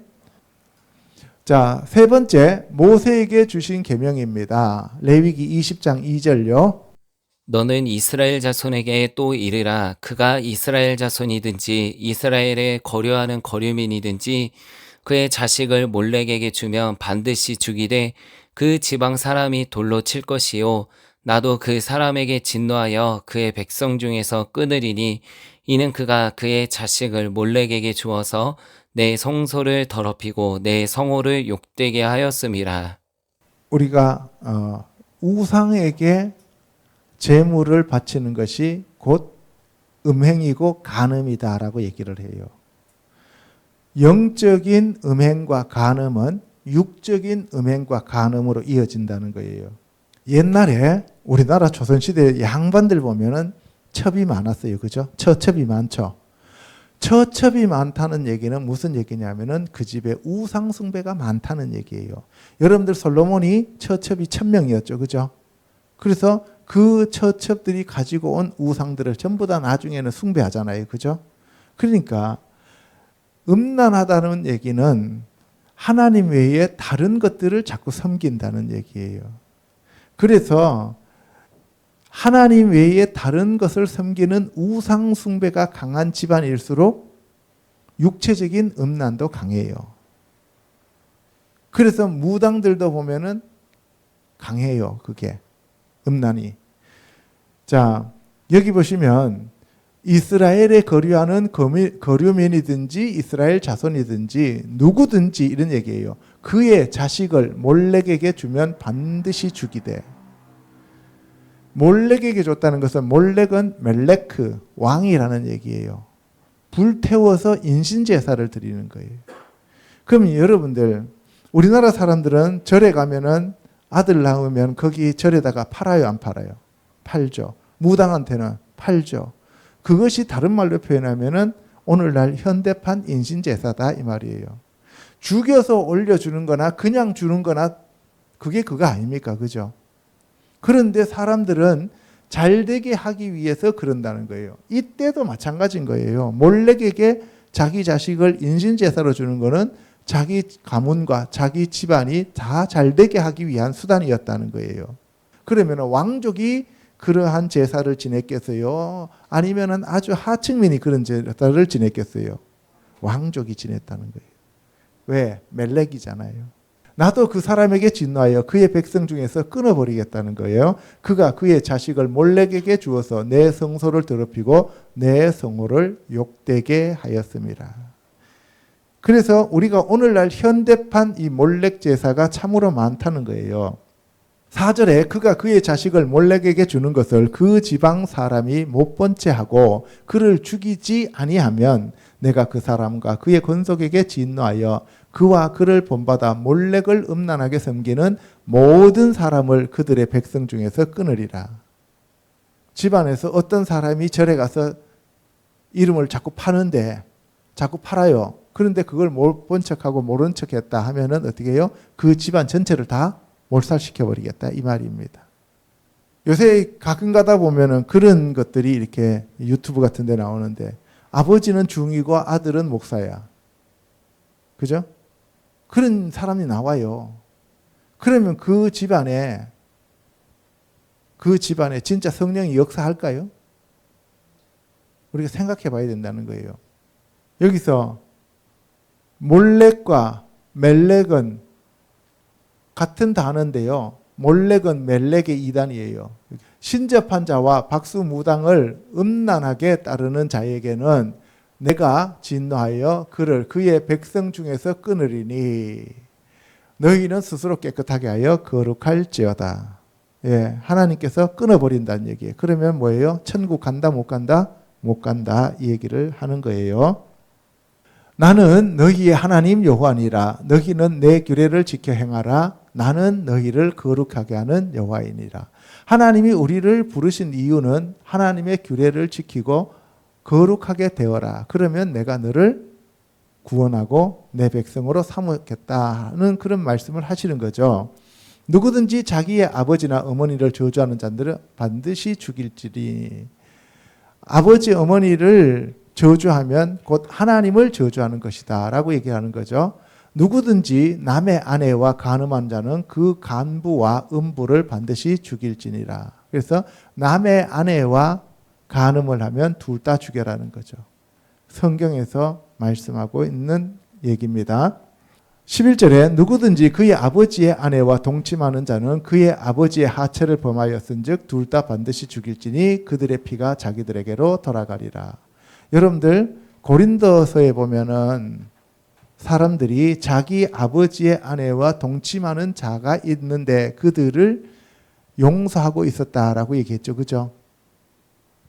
자, 세 번째, 모세에게 주신 계명입니다. 레위기 20장 2절요. 너는 이스라엘 자손에게 또 이르라. 그가 이스라엘 자손이든지 이스라엘에 거류하는 거류민이든지 그의 자식을 몰렉에게 주면 반드시 죽이되 그 지방 사람이 돌로 칠 것이요 나도 그 사람에게 진노하여 그의 백성 중에서 끊으리니 이는 그가 그의 자식을 몰렉에게 주어서 내 성소를 더럽히고 내 성호를 욕되게 하였음이라. 우리가 우상에게 제물을 바치는 것이 곧 음행이고 간음이다라고 얘기를 해요. 영적인 음행과 간음은 육적인 음행과 간음으로 이어진다는 거예요. 옛날에 우리나라 조선시대 양반들 보면은 첩이 많았어요. 그죠? 처첩이 많죠. 처첩이 많다는 얘기는 무슨 얘기냐면은 그 집에 우상 숭배가 많다는 얘기예요. 여러분들 솔로몬이 처첩이 1000명이었죠. 그죠? 그래서 그 처첩들이 가지고 온 우상들을 전부 다 나중에는 숭배하잖아요. 그죠? 그러니까 음란하다는 얘기는 하나님 외에 다른 것들을 자꾸 섬긴다는 얘기예요. 그래서 하나님 외에 다른 것을 섬기는 우상 숭배가 강한 집안일수록 육체적인 음란도 강해요. 그래서 무당들도 보면은 강해요. 그게 음란이. 자, 여기 보시면 이스라엘에 거류하는 거류민이든지 이스라엘 자손이든지 누구든지 이런 얘기예요. 그의 자식을 몰렉에게 주면 반드시 죽이되. 몰렉에게 줬다는 것은 몰렉은 멜레크 왕이라는 얘기예요. 불태워서 인신제사를 드리는 거예요. 그럼 여러분들 우리나라 사람들은 절에 가면은 아들 낳으면 거기 절에다가 팔아요, 안 팔아요? 팔죠. 무당한테는 팔죠. 그것이 다른 말로 표현하면은 오늘날 현대판 인신제사다 이 말이에요. 죽여서 올려주는 거나 그냥 주는 거나 그게 그거 아닙니까? 그죠? 그런데 사람들은 잘되게 하기 위해서 그런다는 거예요. 이때도 마찬가지인 거예요. 몰렉에게 자기 자식을 인신제사로 주는 거는 자기 가문과 자기 집안이 다 잘되게 하기 위한 수단이었다는 거예요. 그러면 왕족이 그러한 제사를 지냈겠어요? 아니면 아주 하층민이 그런 제사를 지냈겠어요? 왕족이 지냈다는 거예요. 왜? 멜렉이잖아요. 나도 그 사람에게 진노하여 그의 백성 중에서 끊어버리겠다는 거예요. 그가 그의 자식을 몰렉에게 주어서 내 성소를 더럽히고 내 성호를 욕되게 하였습니다. 그래서 우리가 오늘날 현대판 이 몰렉 제사가 참으로 많다는 거예요. 4절에 그가 그의 자식을 몰렉에게 주는 것을 그 지방 사람이 못 본 채 하고 그를 죽이지 아니하면 내가 그 사람과 그의 권속에게 진노하여 그와 그를 본받아 몰렉을 음란하게 섬기는 모든 사람을 그들의 백성 중에서 끊으리라. 집안에서 어떤 사람이 절에 가서 이름을 자꾸 파는데 자꾸 팔아요. 그런데 그걸 못 본 척하고 모른 척했다 하면은 어떻게 해요? 그 집안 전체를 다 몰살시켜버리겠다 이 말입니다. 요새 가끔 가다 보면은 그런 것들이 이렇게 유튜브 같은 데 나오는데 아버지는 중이고 아들은 목사야. 그죠? 그런 사람이 나와요. 그러면 그 집안에 진짜 성령이 역사할까요? 우리가 생각해 봐야 된다는 거예요. 여기서 몰렉과 멜렉은 같은 단어인데요. 몰렉은 멜렉의 이단이에요. 신접한 자와 박수무당을 음란하게 따르는 자에게는 내가 진노하여 그를 그의 백성 중에서 끊으리니 너희는 스스로 깨끗하게 하여 거룩할지어다. 예, 하나님께서 끊어버린다는 얘기예요. 그러면 뭐예요? 천국 간다 못 간다? 못 간다 이 얘기를 하는 거예요. 나는 너희의 하나님 여호와니라. 너희는 내 규례를 지켜 행하라. 나는 너희를 거룩하게 하는 여호와이니라. 하나님이 우리를 부르신 이유는 하나님의 규례를 지키고 거룩하게 되어라. 그러면 내가 너를 구원하고 내 백성으로 삼겠다는 그런 말씀을 하시는 거죠. 누구든지 자기의 아버지나 어머니를 저주하는 자들은 반드시 죽일지니. 아버지 어머니를 저주하면 곧 하나님을 저주하는 것이다 라고 얘기하는 거죠. 누구든지 남의 아내와 간음한 자는 그 간부와 음부를 반드시 죽일지니라. 그래서 남의 아내와 간음을 하면 둘 다 죽여라는 거죠. 성경에서 말씀하고 있는 얘기입니다. 11절에 누구든지 그의 아버지의 아내와 동침하는 자는 그의 아버지의 하체를 범하였은즉 둘 다 반드시 죽일지니 그들의 피가 자기들에게로 돌아가리라. 여러분들 고린도서에 보면은 사람들이 자기 아버지의 아내와 동침하는 자가 있는데 그들을 용서하고 있었다라고 얘기했죠. 그죠?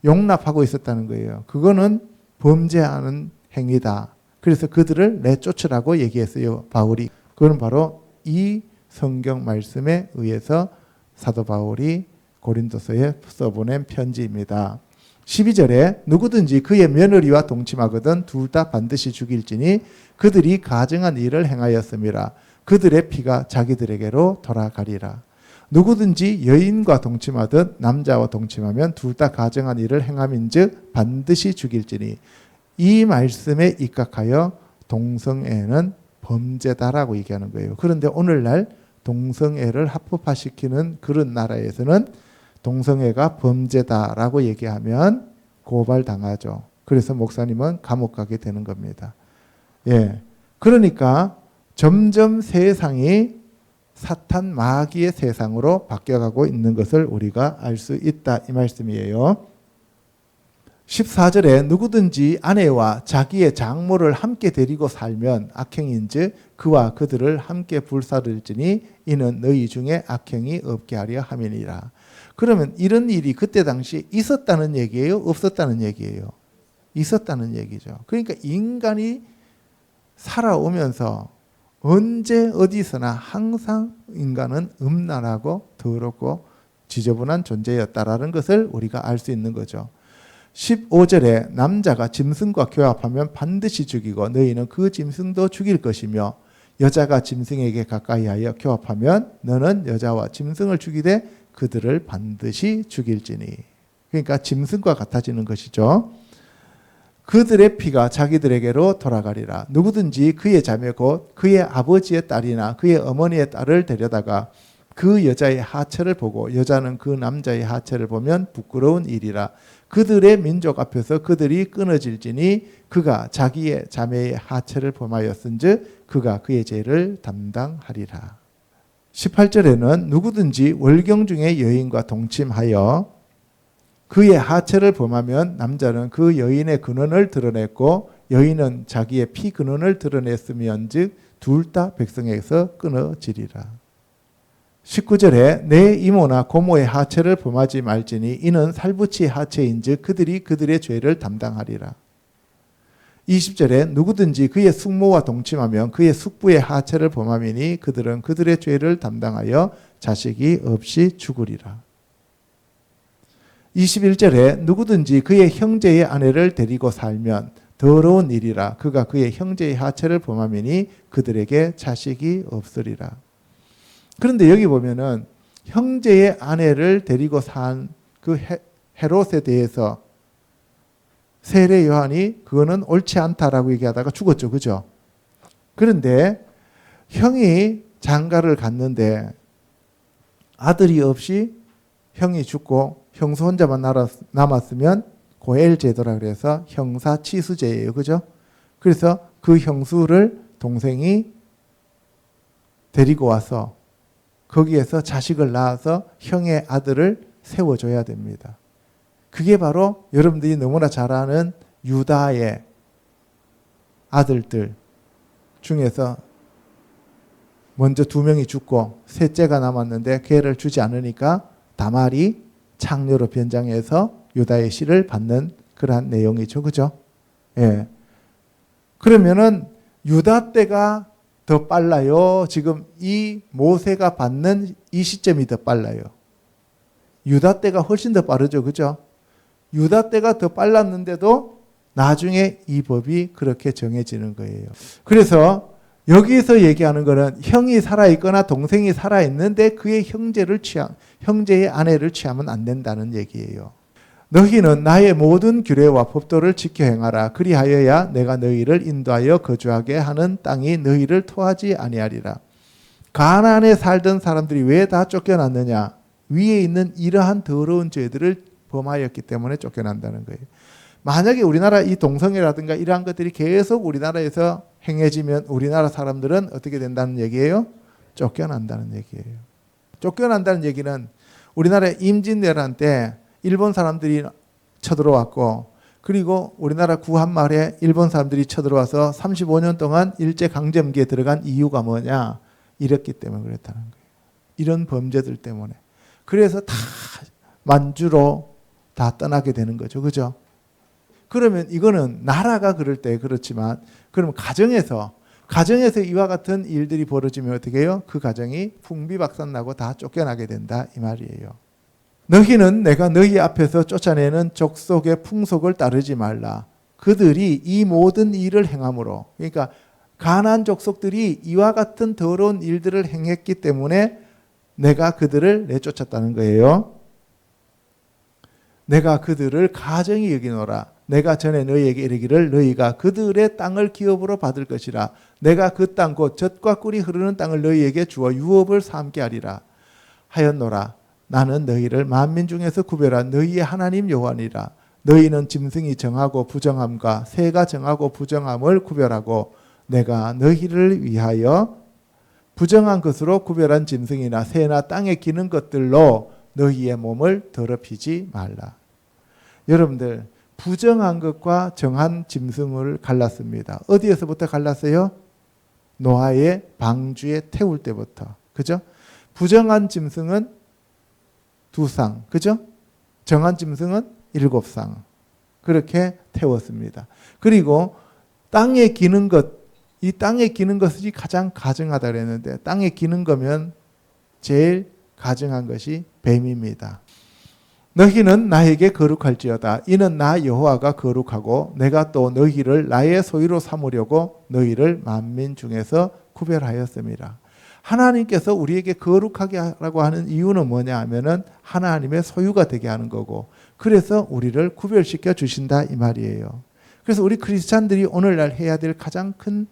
용납하고 있었다는 거예요. 그거는 범죄하는 행위다. 그래서 그들을 내쫓으라고 얘기했어요. 바울이. 그건 바로 이 성경 말씀에 의해서 사도 바울이 고린도서에 써보낸 편지입니다. 12절에 누구든지 그의 며느리와 동침하거든 둘 다 반드시 죽일지니 그들이 가증한 일을 행하였음이라. 그들의 피가 자기들에게로 돌아가리라. 누구든지 여인과 동침하듯 남자와 동침하면 둘 다 가증한 일을 행함인즉 반드시 죽일지니 이 말씀에 입각하여 동성애는 범죄다라고 얘기하는 거예요. 그런데 오늘날 동성애를 합법화시키는 그런 나라에서는 동성애가 범죄다라고 얘기하면 고발당하죠. 그래서 목사님은 감옥 가게 되는 겁니다. 예. 그러니까 점점 세상이 사탄 마귀의 세상으로 바뀌어가고 있는 것을 우리가 알 수 있다 이 말씀이에요. 14절에 누구든지 아내와 자기의 장모를 함께 데리고 살면 악행인즉 그와 그들을 함께 불사를지니 이는 너희 중에 악행이 없게 하려 함이니라. 그러면 이런 일이 그때 당시 있었다는 얘기예요? 없었다는 얘기예요? 있었다는 얘기죠. 그러니까 인간이 살아오면서 언제 어디서나 항상 인간은 음란하고 더럽고 지저분한 존재였다라는 것을 우리가 알 수 있는 거죠. 15절에 남자가 짐승과 교합하면 반드시 죽이고 너희는 그 짐승도 죽일 것이며 여자가 짐승에게 가까이하여 교합하면 너는 여자와 짐승을 죽이되 그들을 반드시 죽일지니. 그러니까 짐승과 같아지는 것이죠. 그들의 피가 자기들에게로 돌아가리라. 누구든지 그의 자매 곧 그의 아버지의 딸이나 그의 어머니의 딸을 데려다가 그 여자의 하체를 보고 여자는 그 남자의 하체를 보면 부끄러운 일이라. 그들의 민족 앞에서 그들이 끊어질지니 그가 자기의 자매의 하체를 범하였은즉 그가 그의 죄를 담당하리라. 18절에는 누구든지 월경 중에 여인과 동침하여 그의 하체를 범하면 남자는 그 여인의 근원을 드러냈고 여인은 자기의 피 근원을 드러냈으면즉 둘 다 백성에게서 끊어지리라. 19절에 내 이모나 고모의 하체를 범하지 말지니 이는 살부치의 하체인즉 그들이 그들의 죄를 담당하리라. 20절에 누구든지 그의 숙모와 동침하면 그의 숙부의 하체를 범하미니 그들은 그들의 죄를 담당하여 자식이 없이 죽으리라. 21절에 누구든지 그의 형제의 아내를 데리고 살면 더러운 일이라. 그가 그의 형제의 하체를 범하미니 그들에게 자식이 없으리라. 그런데 여기 보면은 형제의 아내를 데리고 산 그 헤롯에 대해서 세례 요한이 그거는 옳지 않다라고 얘기하다가 죽었죠. 그죠? 그런데 형이 장가를 갔는데 아들이 없이 형이 죽고 형수 혼자만 남았으면 고엘 제도라 그래서 형사 치수제예요. 그죠? 그래서 그 형수를 동생이 데리고 와서 거기에서 자식을 낳아서 형의 아들을 세워줘야 됩니다. 그게 바로 여러분들이 너무나 잘 아는 유다의 아들들 중에서 먼저 2명이 죽고 셋째가 남았는데 걔를 주지 않으니까 다말이 창녀로 변장해서 유다의 씨를 받는 그러한 내용이죠. 그죠? 예. 그러면은 유다 때가 더 빨라요? 지금 이 모세가 받는 이 시점이 더 빨라요? 유다 때가 훨씬 더 빠르죠. 그죠? 유다 때가 더 빨랐는데도 나중에 이 법이 그렇게 정해지는 거예요. 그래서 여기서 얘기하는 거는 형이 살아있거나 동생이 살아있는데 그의 형제의 아내를 취하면 안 된다는 얘기예요. 너희는 나의 모든 규례와 법도를 지켜 행하라. 그리하여야 내가 너희를 인도하여 거주하게 하는 땅이 너희를 토하지 아니하리라. 가나안에 살던 사람들이 왜 다 쫓겨났느냐? 위에 있는 이러한 더러운 죄들을 범하였기 때문에 쫓겨난다는 거예요. 만약에 우리나라 이 동성애라든가 이러한 것들이 계속 우리나라에서 행해지면 우리나라 사람들은 어떻게 된다는 얘기예요? 쫓겨난다는 얘기예요. 쫓겨난다는 얘기는 우리나라의 임진왜란 때 일본 사람들이 쳐들어왔고 그리고 우리나라 구한말에 일본 사람들이 쳐들어와서 35년 동안 일제강점기에 들어간 이유가 뭐냐? 이랬기 때문에 그랬다는 거예요. 이런 범죄들 때문에. 그래서 다 만주로 다 떠나게 되는 거죠. 그죠? 그러면 이거는 나라가 그럴 때 그렇지만 그러면 가정에서 이와 같은 일들이 벌어지면 어떻게 해요? 그 가정이 풍비박산나고 다 쫓겨나게 된다 이 말이에요. 너희는 내가 너희 앞에서 쫓아내는 족속의 풍속을 따르지 말라. 그들이 이 모든 일을 행함으로 그러니까 가나안 족속들이 이와 같은 더러운 일들을 행했기 때문에 내가 그들을 내쫓았다는 거예요. 내가 그들을 가정히 여기노라. 내가 전에 너희에게 이르기를 너희가 그들의 땅을 기업으로 받을 것이라. 내가 그 땅 곧 젖과 꿀이 흐르는 땅을 너희에게 주어 유업을 삼게 하리라 하였노라. 나는 너희를 만민 중에서 구별한 너희의 하나님 여호와니라. 너희는 짐승이 정하고 부정함과 새가 정하고 부정함을 구별하고 내가 너희를 위하여 부정한 것으로 구별한 짐승이나 새나 땅에 기는 것들로 너희의 몸을 더럽히지 말라. 여러분들, 부정한 것과 정한 짐승을 갈랐습니다. 어디에서부터 갈랐어요? 노아의 방주에 태울 때부터. 그죠? 부정한 짐승은 2상. 그죠? 정한 짐승은 7상. 그렇게 태웠습니다. 그리고 땅에 기는 것, 이 땅에 기는 것이 가장 가증하다 그랬는데, 땅에 기는 거면 제일 가증한 것이 뱀입니다. 너희는 나에게 거룩할지어다. 이는 나 여호와가 거룩하고 내가 또 너희를 나의 소유로 삼으려고 너희를 만민 중에서 구별하였습니다. 하나님께서 우리에게 거룩하게 하라고 하는 이유는 뭐냐 하면은 하나님의 소유가 되게 하는 거고, 그래서 우리를 구별시켜 주신다 이 말이에요. 그래서 우리 크리스찬들이 오늘날 해야 될 가장 큰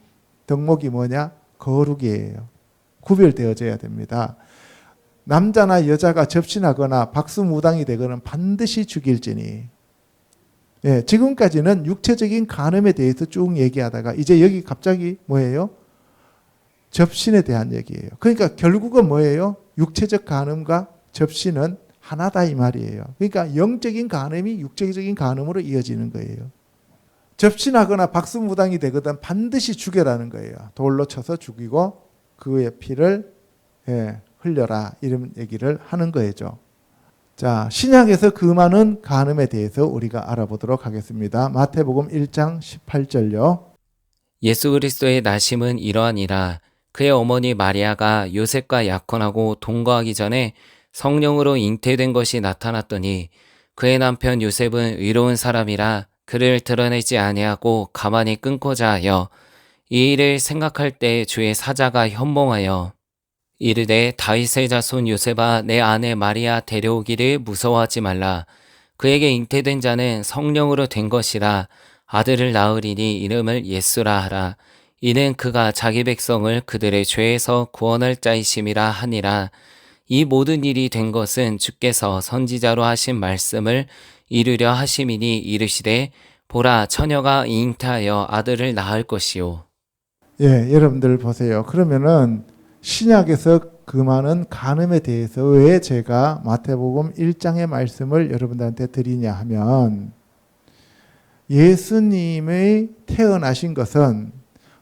덕목이 뭐냐? 거룩이에요. 구별되어져야 됩니다. 남자나 여자가 접신하거나 박수무당이 되거나 반드시 죽일지니. 예, 지금까지는 육체적인 간음에 대해서 쭉 얘기하다가 이제 여기 갑자기 뭐예요? 접신에 대한 얘기예요. 그러니까 결국은 뭐예요? 육체적 간음과 접신은 하나다 이 말이에요. 그러니까 영적인 간음이 육체적인 간음으로 이어지는 거예요. 접신하거나 박수무당이 되거든 반드시 죽여라는 거예요. 돌로 쳐서 죽이고 그의 피를 흘려라, 이런 얘기를 하는 거죠. 자, 신약에서 금하는 간음에 대해서 우리가 알아보도록 하겠습니다. 마태복음 1장 18절요. 예수 그리스도의 나심은 이러하니라. 그의 어머니 마리아가 요셉과 약혼하고 동거하기 전에 성령으로 잉태된 것이 나타났더니 그의 남편 요셉은 의로운 사람이라 그를 드러내지 아니하고 가만히 끊고자 하여 이 일을 생각할 때 주의 사자가 현몽하여 이르되 다윗의 자손 요셉아, 내 아내 마리아 데려오기를 무서워하지 말라. 그에게 잉태된 자는 성령으로 된 것이라. 아들을 낳으리니 이름을 예수라 하라. 이는 그가 자기 백성을 그들의 죄에서 구원할 자이심이라 하니라. 이 모든 일이 된 것은 주께서 선지자로 하신 말씀을 이루려 하심이니 이르시되 보라, 처녀가 잉태하여 아들을 낳을 것이요. 예, 여러분들 보세요. 그러면은 신약에서 금하는 간음에 대해서 왜 제가 마태복음 1장의 말씀을 여러분들한테 드리냐 하면, 예수님의 태어나신 것은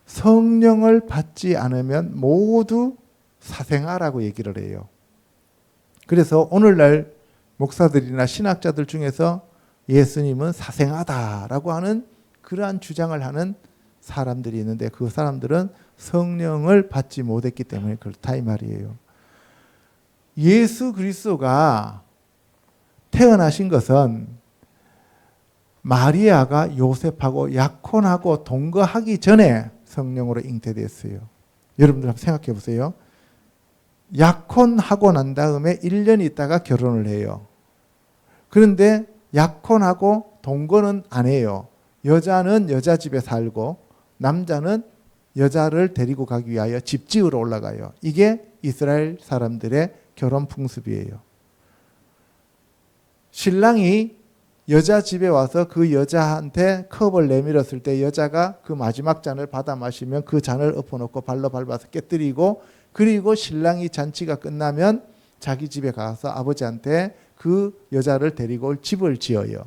성령을 받지 않으면 모두 사생아라고 얘기를 해요. 그래서 오늘날 목사들이나 신학자들 중에서 예수님은 사생아다라고 하는 그러한 주장을 하는 사람들이 있는데, 그 사람들은 성령을 받지 못했기 때문에 그렇다 이 말이에요. 예수 그리스도가 태어나신 것은 마리아가 요셉하고 약혼하고 동거하기 전에 성령으로 잉태됐어요. 여러분들 한번 생각해 보세요. 약혼하고 난 다음에 1년 있다가 결혼을 해요. 그런데 약혼하고 동거는 안 해요. 여자는 여자 집에 살고 남자는 여자를 데리고 가기 위하여 집 지으러 올라가요. 이게 이스라엘 사람들의 결혼 풍습이에요. 신랑이 여자 집에 와서 그 여자한테 컵을 내밀었을 때 여자가 그 마지막 잔을 받아 마시면 그 잔을 엎어놓고 발로 밟아서 깨뜨리고, 그리고 신랑이 잔치가 끝나면 자기 집에 가서 아버지한테 그 여자를 데리고 올 집을 지어요.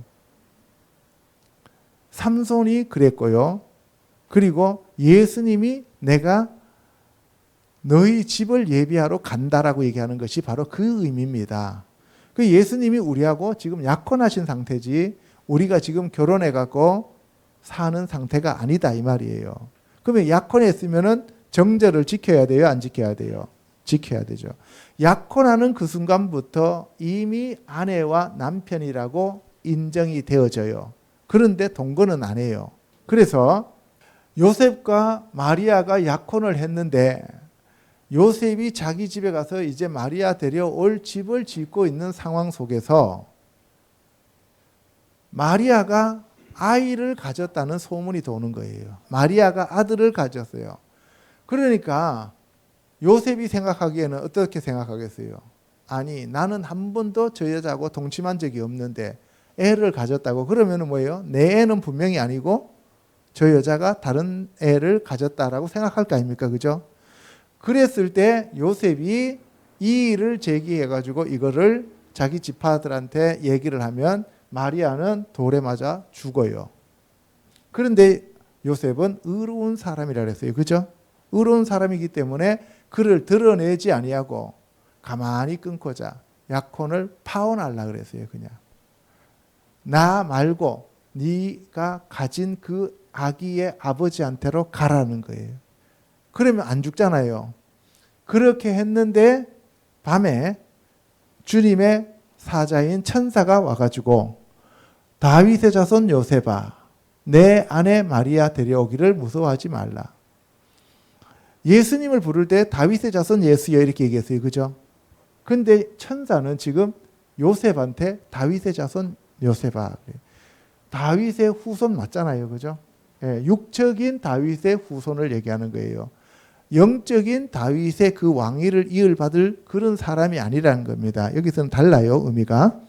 삼손이 그랬고요. 그리고 예수님이 내가 너희 집을 예비하러 간다라고 얘기하는 것이 바로 그 의미입니다. 그 예수님이 우리하고 지금 약혼하신 상태지 우리가 지금 결혼해갖고 사는 상태가 아니다 이 말이에요. 그러면 약혼했으면은 정절을 지켜야 돼요, 안 지켜야 돼요? 지켜야 되죠. 약혼하는 그 순간부터 이미 아내와 남편이라고 인정이 되어져요. 그런데 동거는 안 해요. 그래서 요셉과 마리아가 약혼을 했는데 요셉이 자기 집에 가서 이제 마리아 데려올 집을 짓고 있는 상황 속에서 마리아가 아이를 가졌다는 소문이 도는 거예요. 마리아가 아들을 가졌어요. 그러니까 요셉이 생각하기에는 어떻게 생각하겠어요? 아니, 나는 한 번도 저 여자하고 동침한 적이 없는데 애를 가졌다고 그러면 뭐예요? 내 애는 분명히 아니고 저 여자가 다른 애를 가졌다라고 생각할 거 아닙니까? 그죠? 그랬을 때 요셉이 이 일을 제기해가지고 이거를 자기 지파들한테 얘기를 하면 마리아는 돌에 맞아 죽어요. 그런데 요셉은 의로운 사람이라 그랬어요. 그죠? 의로운 사람이기 때문에 그를 드러내지 아니하고 가만히 끊고자 약혼을 파혼하려고 그랬어요. 그냥 나 말고 네가 가진 그 아기의 아버지한테로 가라는 거예요. 그러면 안 죽잖아요. 그렇게 했는데 밤에 주님의 사자인 천사가 와가지고 다윗의 자손 요셉아 내 아내 마리아 데려오기를 무서워하지 말라. 예수님을 부를 때 다윗의 자손 예수여 이렇게 얘기했어요. 그죠? 근데 천사는 지금 요셉한테 다윗의 자손 요셉아. 다윗의 후손 맞잖아요. 그죠? 예, 육적인 다윗의 후손을 얘기하는 거예요. 영적인 다윗의 그 왕위를 이을받을 그런 사람이 아니라는 겁니다. 여기서는 달라요. 의미가.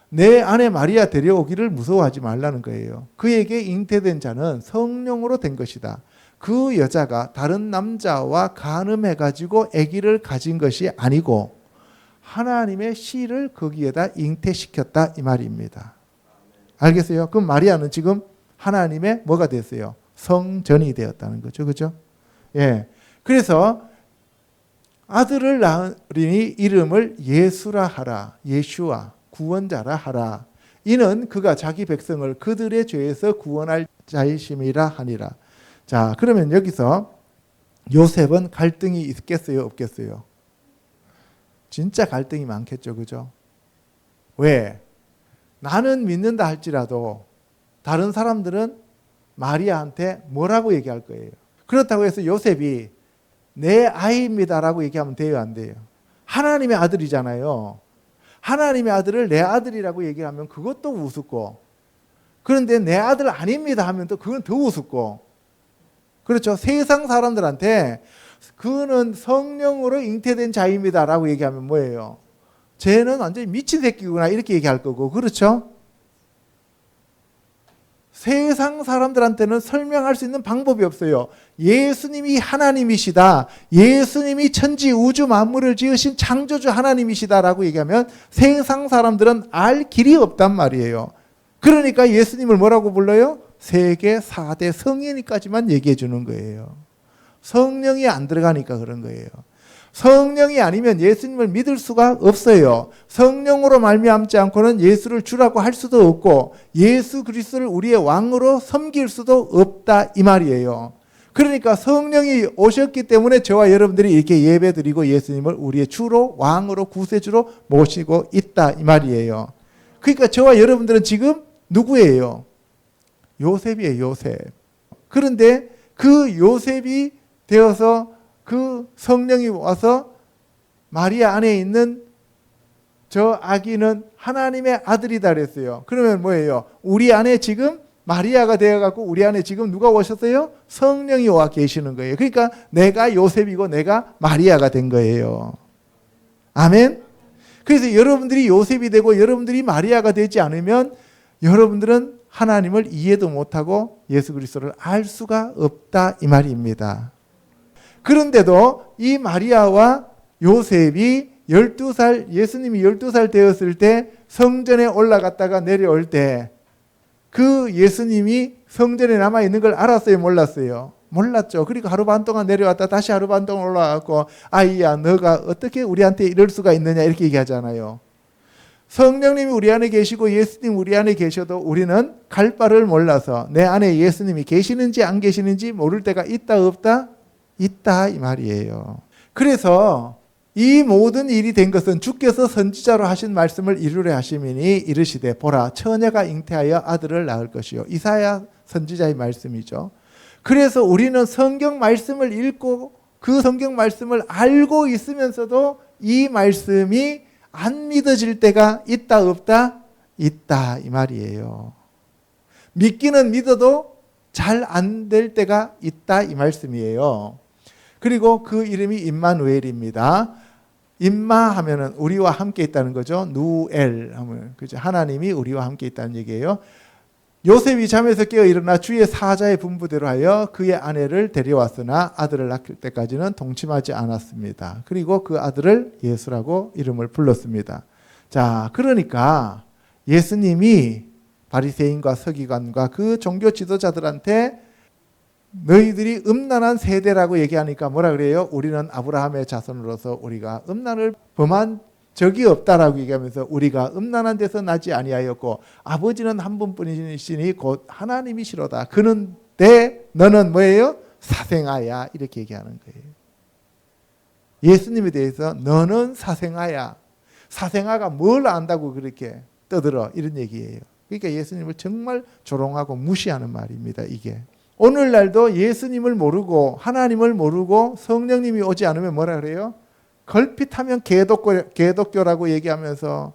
내 아내 마리아 데려오기를 무서워하지 말라는 거예요. 그에게 잉태된 자는 성령으로 된 것이다. 그 여자가 다른 남자와 간음해가지고 아기를 가진 것이 아니고 하나님의 씨를 거기에다 잉태시켰다 이 말입니다. 알겠어요? 그럼 마리아는 지금 하나님의 뭐가 됐어요? 성전이 되었다는 거죠. 그죠? 예. 그래서 아들을 낳으리니 이름을 예수라 하라. 예슈아. 구원자라 하라. 이는 그가 자기 백성을 그들의 죄에서 구원할 자이심이라 하니라. 자, 그러면 여기서 요셉은 갈등이 있겠어요? 없겠어요? 진짜 갈등이 많겠죠. 그죠? 왜? 나는 믿는다 할지라도 다른 사람들은 마리아한테 뭐라고 얘기할 거예요. 그렇다고 해서 요셉이 내 아이입니다라고 얘기하면 돼요? 안 돼요? 하나님의 아들이잖아요. 하나님의 아들을 내 아들이라고 얘기하면 그것도 우습고, 그런데 내 아들 아닙니다 하면 또 그건 더 우습고, 그렇죠? 세상 사람들한테 그는 성령으로 잉태된 자입니다라고 얘기하면 뭐예요? 쟤는 완전히 미친 새끼구나 이렇게 얘기할 거고, 그렇죠? 세상 사람들한테는 설명할 수 있는 방법이 없어요. 예수님이 하나님이시다. 예수님이 천지 우주 만물을 지으신 창조주 하나님이시다라고 얘기하면 세상 사람들은 알 길이 없단 말이에요. 그러니까 예수님을 뭐라고 불러요? 세계 4대 성인이까지만 얘기해 주는 거예요. 성령이 안 들어가니까 그런 거예요. 성령이 아니면 예수님을 믿을 수가 없어요. 성령으로 말미암지 않고는 예수를 주라고 할 수도 없고 예수 그리스도를 우리의 왕으로 섬길 수도 없다 이 말이에요. 그러니까 성령이 오셨기 때문에 저와 여러분들이 이렇게 예배드리고 예수님을 우리의 주로 왕으로 구세주로 모시고 있다 이 말이에요. 그러니까 저와 여러분들은 지금 누구예요? 요셉이에요. 요셉. 그런데 그 요셉이 되어서 그 성령이 와서 마리아 안에 있는 저 아기는 하나님의 아들이다 그랬어요. 그러면 뭐예요? 우리 안에 지금 마리아가 되어갖고 우리 안에 지금 누가 오셨어요? 성령이 와 계시는 거예요. 그러니까 내가 요셉이고 내가 마리아가 된 거예요. 아멘? 그래서 여러분들이 요셉이 되고 여러분들이 마리아가 되지 않으면 여러분들은 하나님을 이해도 못하고 예수 그리스도를 알 수가 없다 이 말입니다. 그런데도 이 마리아와 요셉이 12살, 예수님이 12살 되었을 때 성전에 올라갔다가 내려올 때 그 예수님이 성전에 남아있는 걸 알았어요? 몰랐어요? 몰랐죠. 그러니까 하루 반 동안 내려왔다 다시 하루 반 동안 올라가고 아이야 너가 어떻게 우리한테 이럴 수가 있느냐 이렇게 얘기하잖아요. 성령님이 우리 안에 계시고 예수님 우리 안에 계셔도 우리는 갈 바를 몰라서 내 안에 예수님이 계시는지 안 계시는지 모를 때가 있다 없다? 있다 이 말이에요. 그래서 이 모든 일이 된 것은 주께서 선지자로 하신 말씀을 이루려 하심이니 이르시되 보라 처녀가 잉태하여 아들을 낳을 것이요. 이사야 선지자의 말씀이죠. 그래서 우리는 성경 말씀을 읽고 그 성경 말씀을 알고 있으면서도 이 말씀이 안 믿어질 때가 있다 없다? 있다 이 말이에요. 믿기는 믿어도 잘 안 될 때가 있다 이 말씀이에요. 그리고 그 이름이 임마누엘입니다. 임마 하면은 우리와 함께 있다는 거죠. 누엘 하면 그죠. 하나님이 우리와 함께 있다는 얘기예요. 요셉이 잠에서 깨어 일어나 주의 사자의 분부대로 하여 그의 아내를 데려왔으나 아들을 낳을 때까지는 동침하지 않았습니다. 그리고 그 아들을 예수라고 이름을 불렀습니다. 자, 그러니까 예수님이 바리새인과 서기관과 그 종교 지도자들한테 너희들이 음란한 세대라고 얘기하니까 뭐라 그래요? 우리는 아브라함의 자손으로서 우리가 음란을 범한 적이 없다라고 얘기하면서 우리가 음란한 데서 나지 아니하였고 아버지는 한 분뿐이시니 곧 하나님이시로다. 그런데 너는 뭐예요? 사생아야. 이렇게 얘기하는 거예요. 예수님에 대해서 너는 사생아야. 사생아가 뭘 안다고 그렇게 떠들어. 이런 얘기예요. 그러니까 예수님을 정말 조롱하고 무시하는 말입니다. 이게. 오늘날도 예수님을 모르고 하나님을 모르고 성령님이 오지 않으면 뭐라 그래요? 걸핏하면 개독교라고 얘기하면서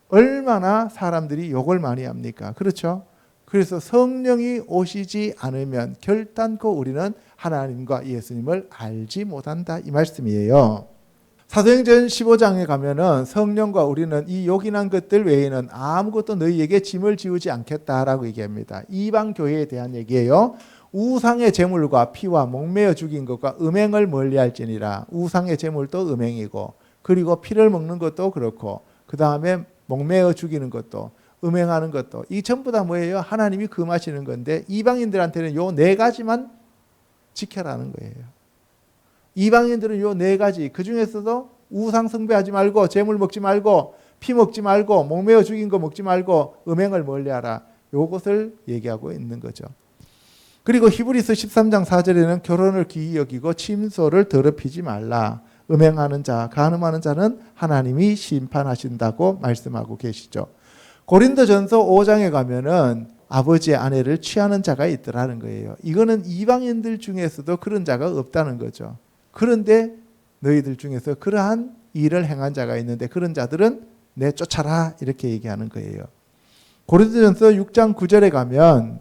얼마나 사람들이 욕을 많이 합니까? 그렇죠? 그래서 성령이 오시지 않으면 결단코 우리는 하나님과 예수님을 알지 못한다 이 말씀이에요. 사도행전 15장에 가면은 성령과 우리는 이 요긴한 것들 외에는 아무것도 너희에게 짐을 지우지 않겠다라고 얘기합니다. 이방 교회에 대한 얘기예요. 우상의 제물과 피와 목매어 죽인 것과 음행을 멀리할지니라. 우상의 제물도 음행이고 그리고 피를 먹는 것도 그렇고 그 다음에 목매어 죽이는 것도 음행하는 것도 이 전부 다 뭐예요? 하나님이 금하시는 건데 이방인들한테는 요 네 가지만 지켜라는 거예요. 이방인들은 요 네 가지 그 중에서도 우상 숭배하지 말고 제물 먹지 말고 피 먹지 말고 목매어 죽인 거 먹지 말고 음행을 멀리하라. 요것을 얘기하고 있는 거죠. 그리고 히브리서 13장 4절에는 결혼을 귀히 여기고 침소를 더럽히지 말라. 음행하는 자, 간음하는 자는 하나님이 심판하신다고 말씀하고 계시죠. 고린도전서 5장에 가면은 아버지의 아내를 취하는 자가 있더라는 거예요. 이거는 이방인들 중에서도 그런 자가 없다는 거죠. 그런데 너희들 중에서 그러한 일을 행한 자가 있는데 그런 자들은 내쫓아라 이렇게 얘기하는 거예요. 고린도전서 6장 9절에 가면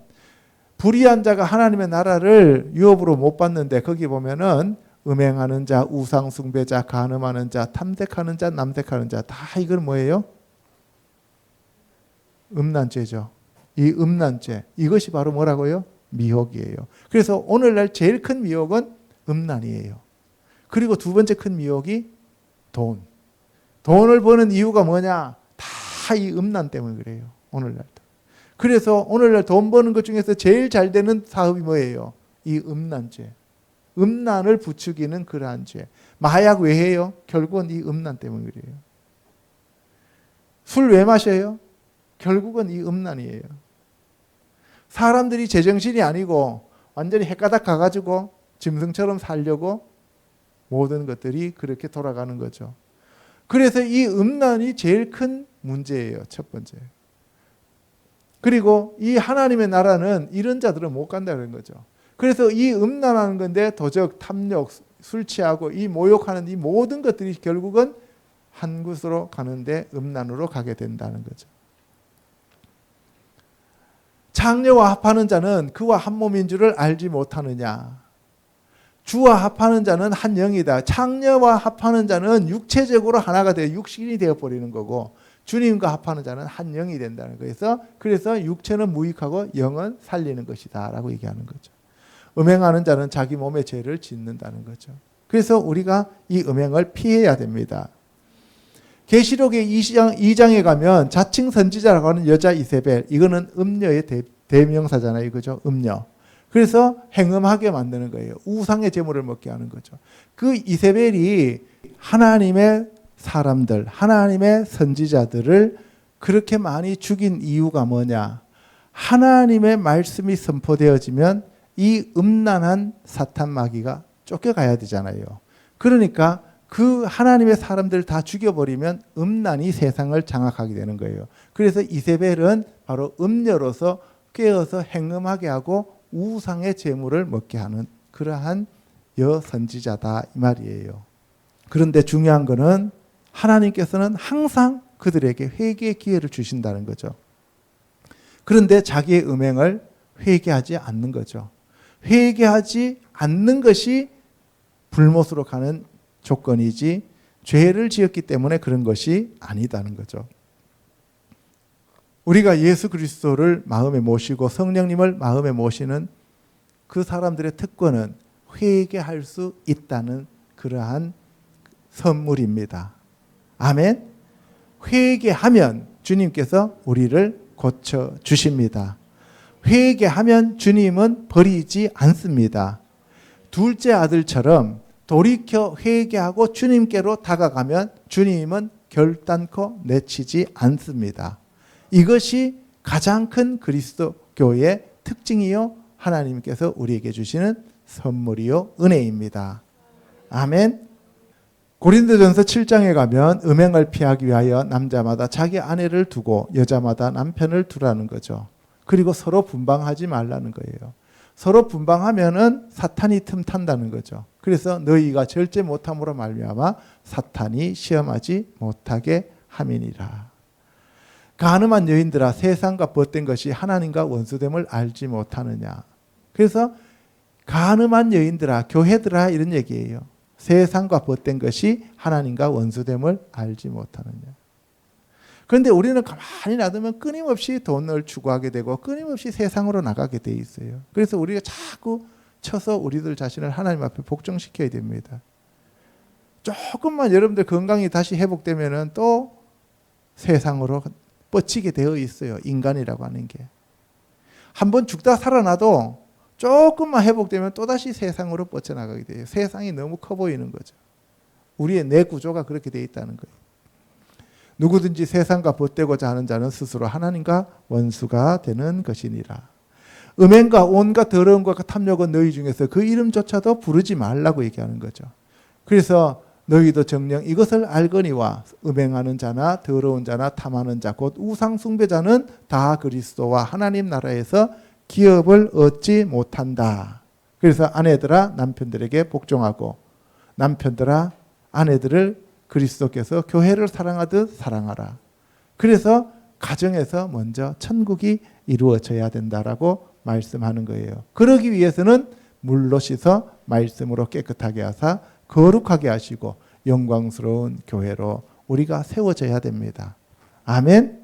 불의한 자가 하나님의 나라를 유업으로 못 받는데 거기 보면은 음행하는 자, 우상 숭배자, 간음하는 자, 탐색하는 자, 남색하는 자 다 이건 뭐예요? 음란죄죠. 이 음란죄 이것이 바로 뭐라고요? 미혹이에요. 그래서 오늘날 제일 큰 미혹은 음란이에요. 그리고 두 번째 큰 미혹이 돈. 돈을 버는 이유가 뭐냐? 다 이 음란 때문에 그래요. 오늘날도. 그래서 오늘날 돈 버는 것 중에서 제일 잘 되는 사업이 뭐예요? 이 음란죄. 음란을 부추기는 그러한 죄. 마약 왜 해요? 결국은 이 음란 때문에 그래요. 술 왜 마셔요? 결국은 이 음란이에요. 사람들이 제정신이 아니고 완전히 헷가닥 가가지고 짐승처럼 살려고 모든 것들이 그렇게 돌아가는 거죠. 그래서 이 음란이 제일 큰 문제예요. 첫 번째. 그리고 이 하나님의 나라는 이런 자들은 못 간다는 거죠. 그래서 이 음란하는 건데 도적, 탐욕, 술 취하고 이 모욕하는 이 모든 것들이 결국은 한 곳으로 가는데 음란으로 가게 된다는 거죠. 창녀와 합하는 자는 그와 한 몸인 줄을 알지 못하느냐. 주와 합하는 자는 한 영이다. 창녀와 합하는 자는 육체적으로 하나가 되어 육신이 되어버리는 거고 주님과 합하는 자는 한 영이 된다는 거에서 그래서 육체는 무익하고 영은 살리는 것이다 라고 얘기하는 거죠. 음행하는 자는 자기 몸의 죄를 짓는다는 거죠. 그래서 우리가 이 음행을 피해야 됩니다. 계시록의 2장에 가면 자칭 선지자라고 하는 여자 이세벨 이거는 음녀의 대명사잖아요. 그죠? 음녀. 그래서 행음하게 만드는 거예요. 우상의 제물을 먹게 하는 거죠. 그 이세벨이 하나님의 사람들, 하나님의 선지자들을 그렇게 많이 죽인 이유가 뭐냐? 하나님의 말씀이 선포되어지면 이 음란한 사탄 마귀가 쫓겨가야 되잖아요. 그러니까 그 하나님의 사람들을 다 죽여버리면 음란이 세상을 장악하게 되는 거예요. 그래서 이세벨은 바로 음녀로서 깨어서 행음하게 하고 우상의 제물을 먹게 하는 그러한 여선지자다 이 말이에요. 그런데 중요한 거는 하나님께서는 항상 그들에게 회개의 기회를 주신다는 거죠. 그런데 자기의 음행을 회개하지 않는 거죠. 회개하지 않는 것이 불못으로 가는 조건이지 죄를 지었기 때문에 그런 것이 아니다는 거죠. 우리가 예수 그리스도를 마음에 모시고 성령님을 마음에 모시는 그 사람들의 특권은 회개할 수 있다는 그러한 선물입니다. 아멘. 회개하면 주님께서 우리를 고쳐 주십니다. 회개하면 주님은 버리지 않습니다. 둘째 아들처럼 돌이켜 회개하고 주님께로 다가가면 주님은 결단코 내치지 않습니다. 이것이 가장 큰 그리스도교의 특징이요, 하나님께서 우리에게 주시는 선물이요 은혜입니다. 아멘. 고린도전서 7장에 가면 음행을 피하기 위하여 남자마다 자기 아내를 두고 여자마다 남편을 두라는 거죠. 그리고 서로 분방하지 말라는 거예요. 서로 분방하면은 사탄이 틈탄다는 거죠. 그래서 너희가 절제 못함으로 말미암아 사탄이 시험하지 못하게 함이니라. 가늠한 여인들아, 세상과 벗된 것이 하나님과 원수됨을 알지 못하느냐. 그래서 가늠한 여인들아, 교회들아, 이런 얘기예요. 세상과 벗된 것이 하나님과 원수됨을 알지 못하느냐. 그런데 우리는 가만히 놔두면 끊임없이 돈을 추구하게 되고 끊임없이 세상으로 나가게 돼 있어요. 그래서 우리가 자꾸 쳐서 우리들 자신을 하나님 앞에 복종시켜야 됩니다. 조금만 여러분들 건강이 다시 회복되면은 또 세상으로 뻗치게 되어 있어요. 인간이라고 하는 게. 한번 죽다 살아나도 조금만 회복되면 또다시 세상으로 뻗쳐나가게 돼요. 세상이 너무 커 보이는 거죠. 우리의 내 구조가 그렇게 되어 있다는 거예요. 누구든지 세상과 벗되고자 하는 자는 스스로 하나님과 원수가 되는 것이니라. 음행과 온갖 더러운 것과 탐욕은 너희 중에서 그 이름조차도 부르지 말라고 얘기하는 거죠. 그래서 너희도 정녕 이것을 알거니와 음행하는 자나 더러운 자나 탐하는 자 곧 우상 숭배자는 다 그리스도와 하나님 나라에서 기업을 얻지 못한다. 그래서 아내들아 남편들에게 복종하고 남편들아 아내들을 그리스도께서 교회를 사랑하듯 사랑하라. 그래서 가정에서 먼저 천국이 이루어져야 된다라고 말씀하는 거예요. 그러기 위해서는 물로 씻어 말씀으로 깨끗하게 하사 거룩하게 하시고 영광스러운 교회로 우리가 세워져야 됩니다. 아멘.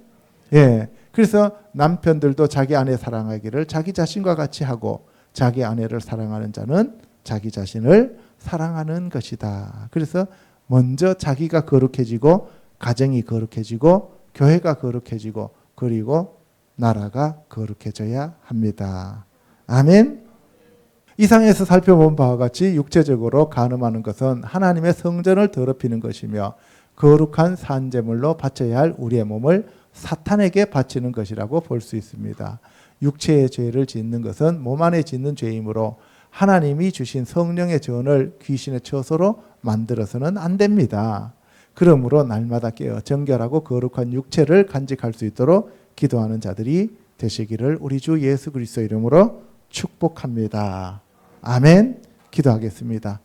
예. 그래서 남편들도 자기 아내 사랑하기를 자기 자신과 같이 하고 자기 아내를 사랑하는 자는 자기 자신을 사랑하는 것이다. 그래서 먼저 자기가 거룩해지고 가정이 거룩해지고 교회가 거룩해지고 그리고 나라가 거룩해져야 합니다. 아멘. 이상에서 살펴본 바와 같이 육체적으로 간음하는 것은 하나님의 성전을 더럽히는 것이며 거룩한 산제물로 바쳐야 할 우리의 몸을 사탄에게 바치는 것이라고 볼 수 있습니다. 육체의 죄를 짓는 것은 몸 안에 짓는 죄이므로 하나님이 주신 성령의 전을 귀신의 처소로 만들어서는 안 됩니다. 그러므로 날마다 깨어 정결하고 거룩한 육체를 간직할 수 있도록 기도하는 자들이 되시기를 우리 주 예수 그리스도 이름으로 축복합니다. 아멘. 기도하겠습니다.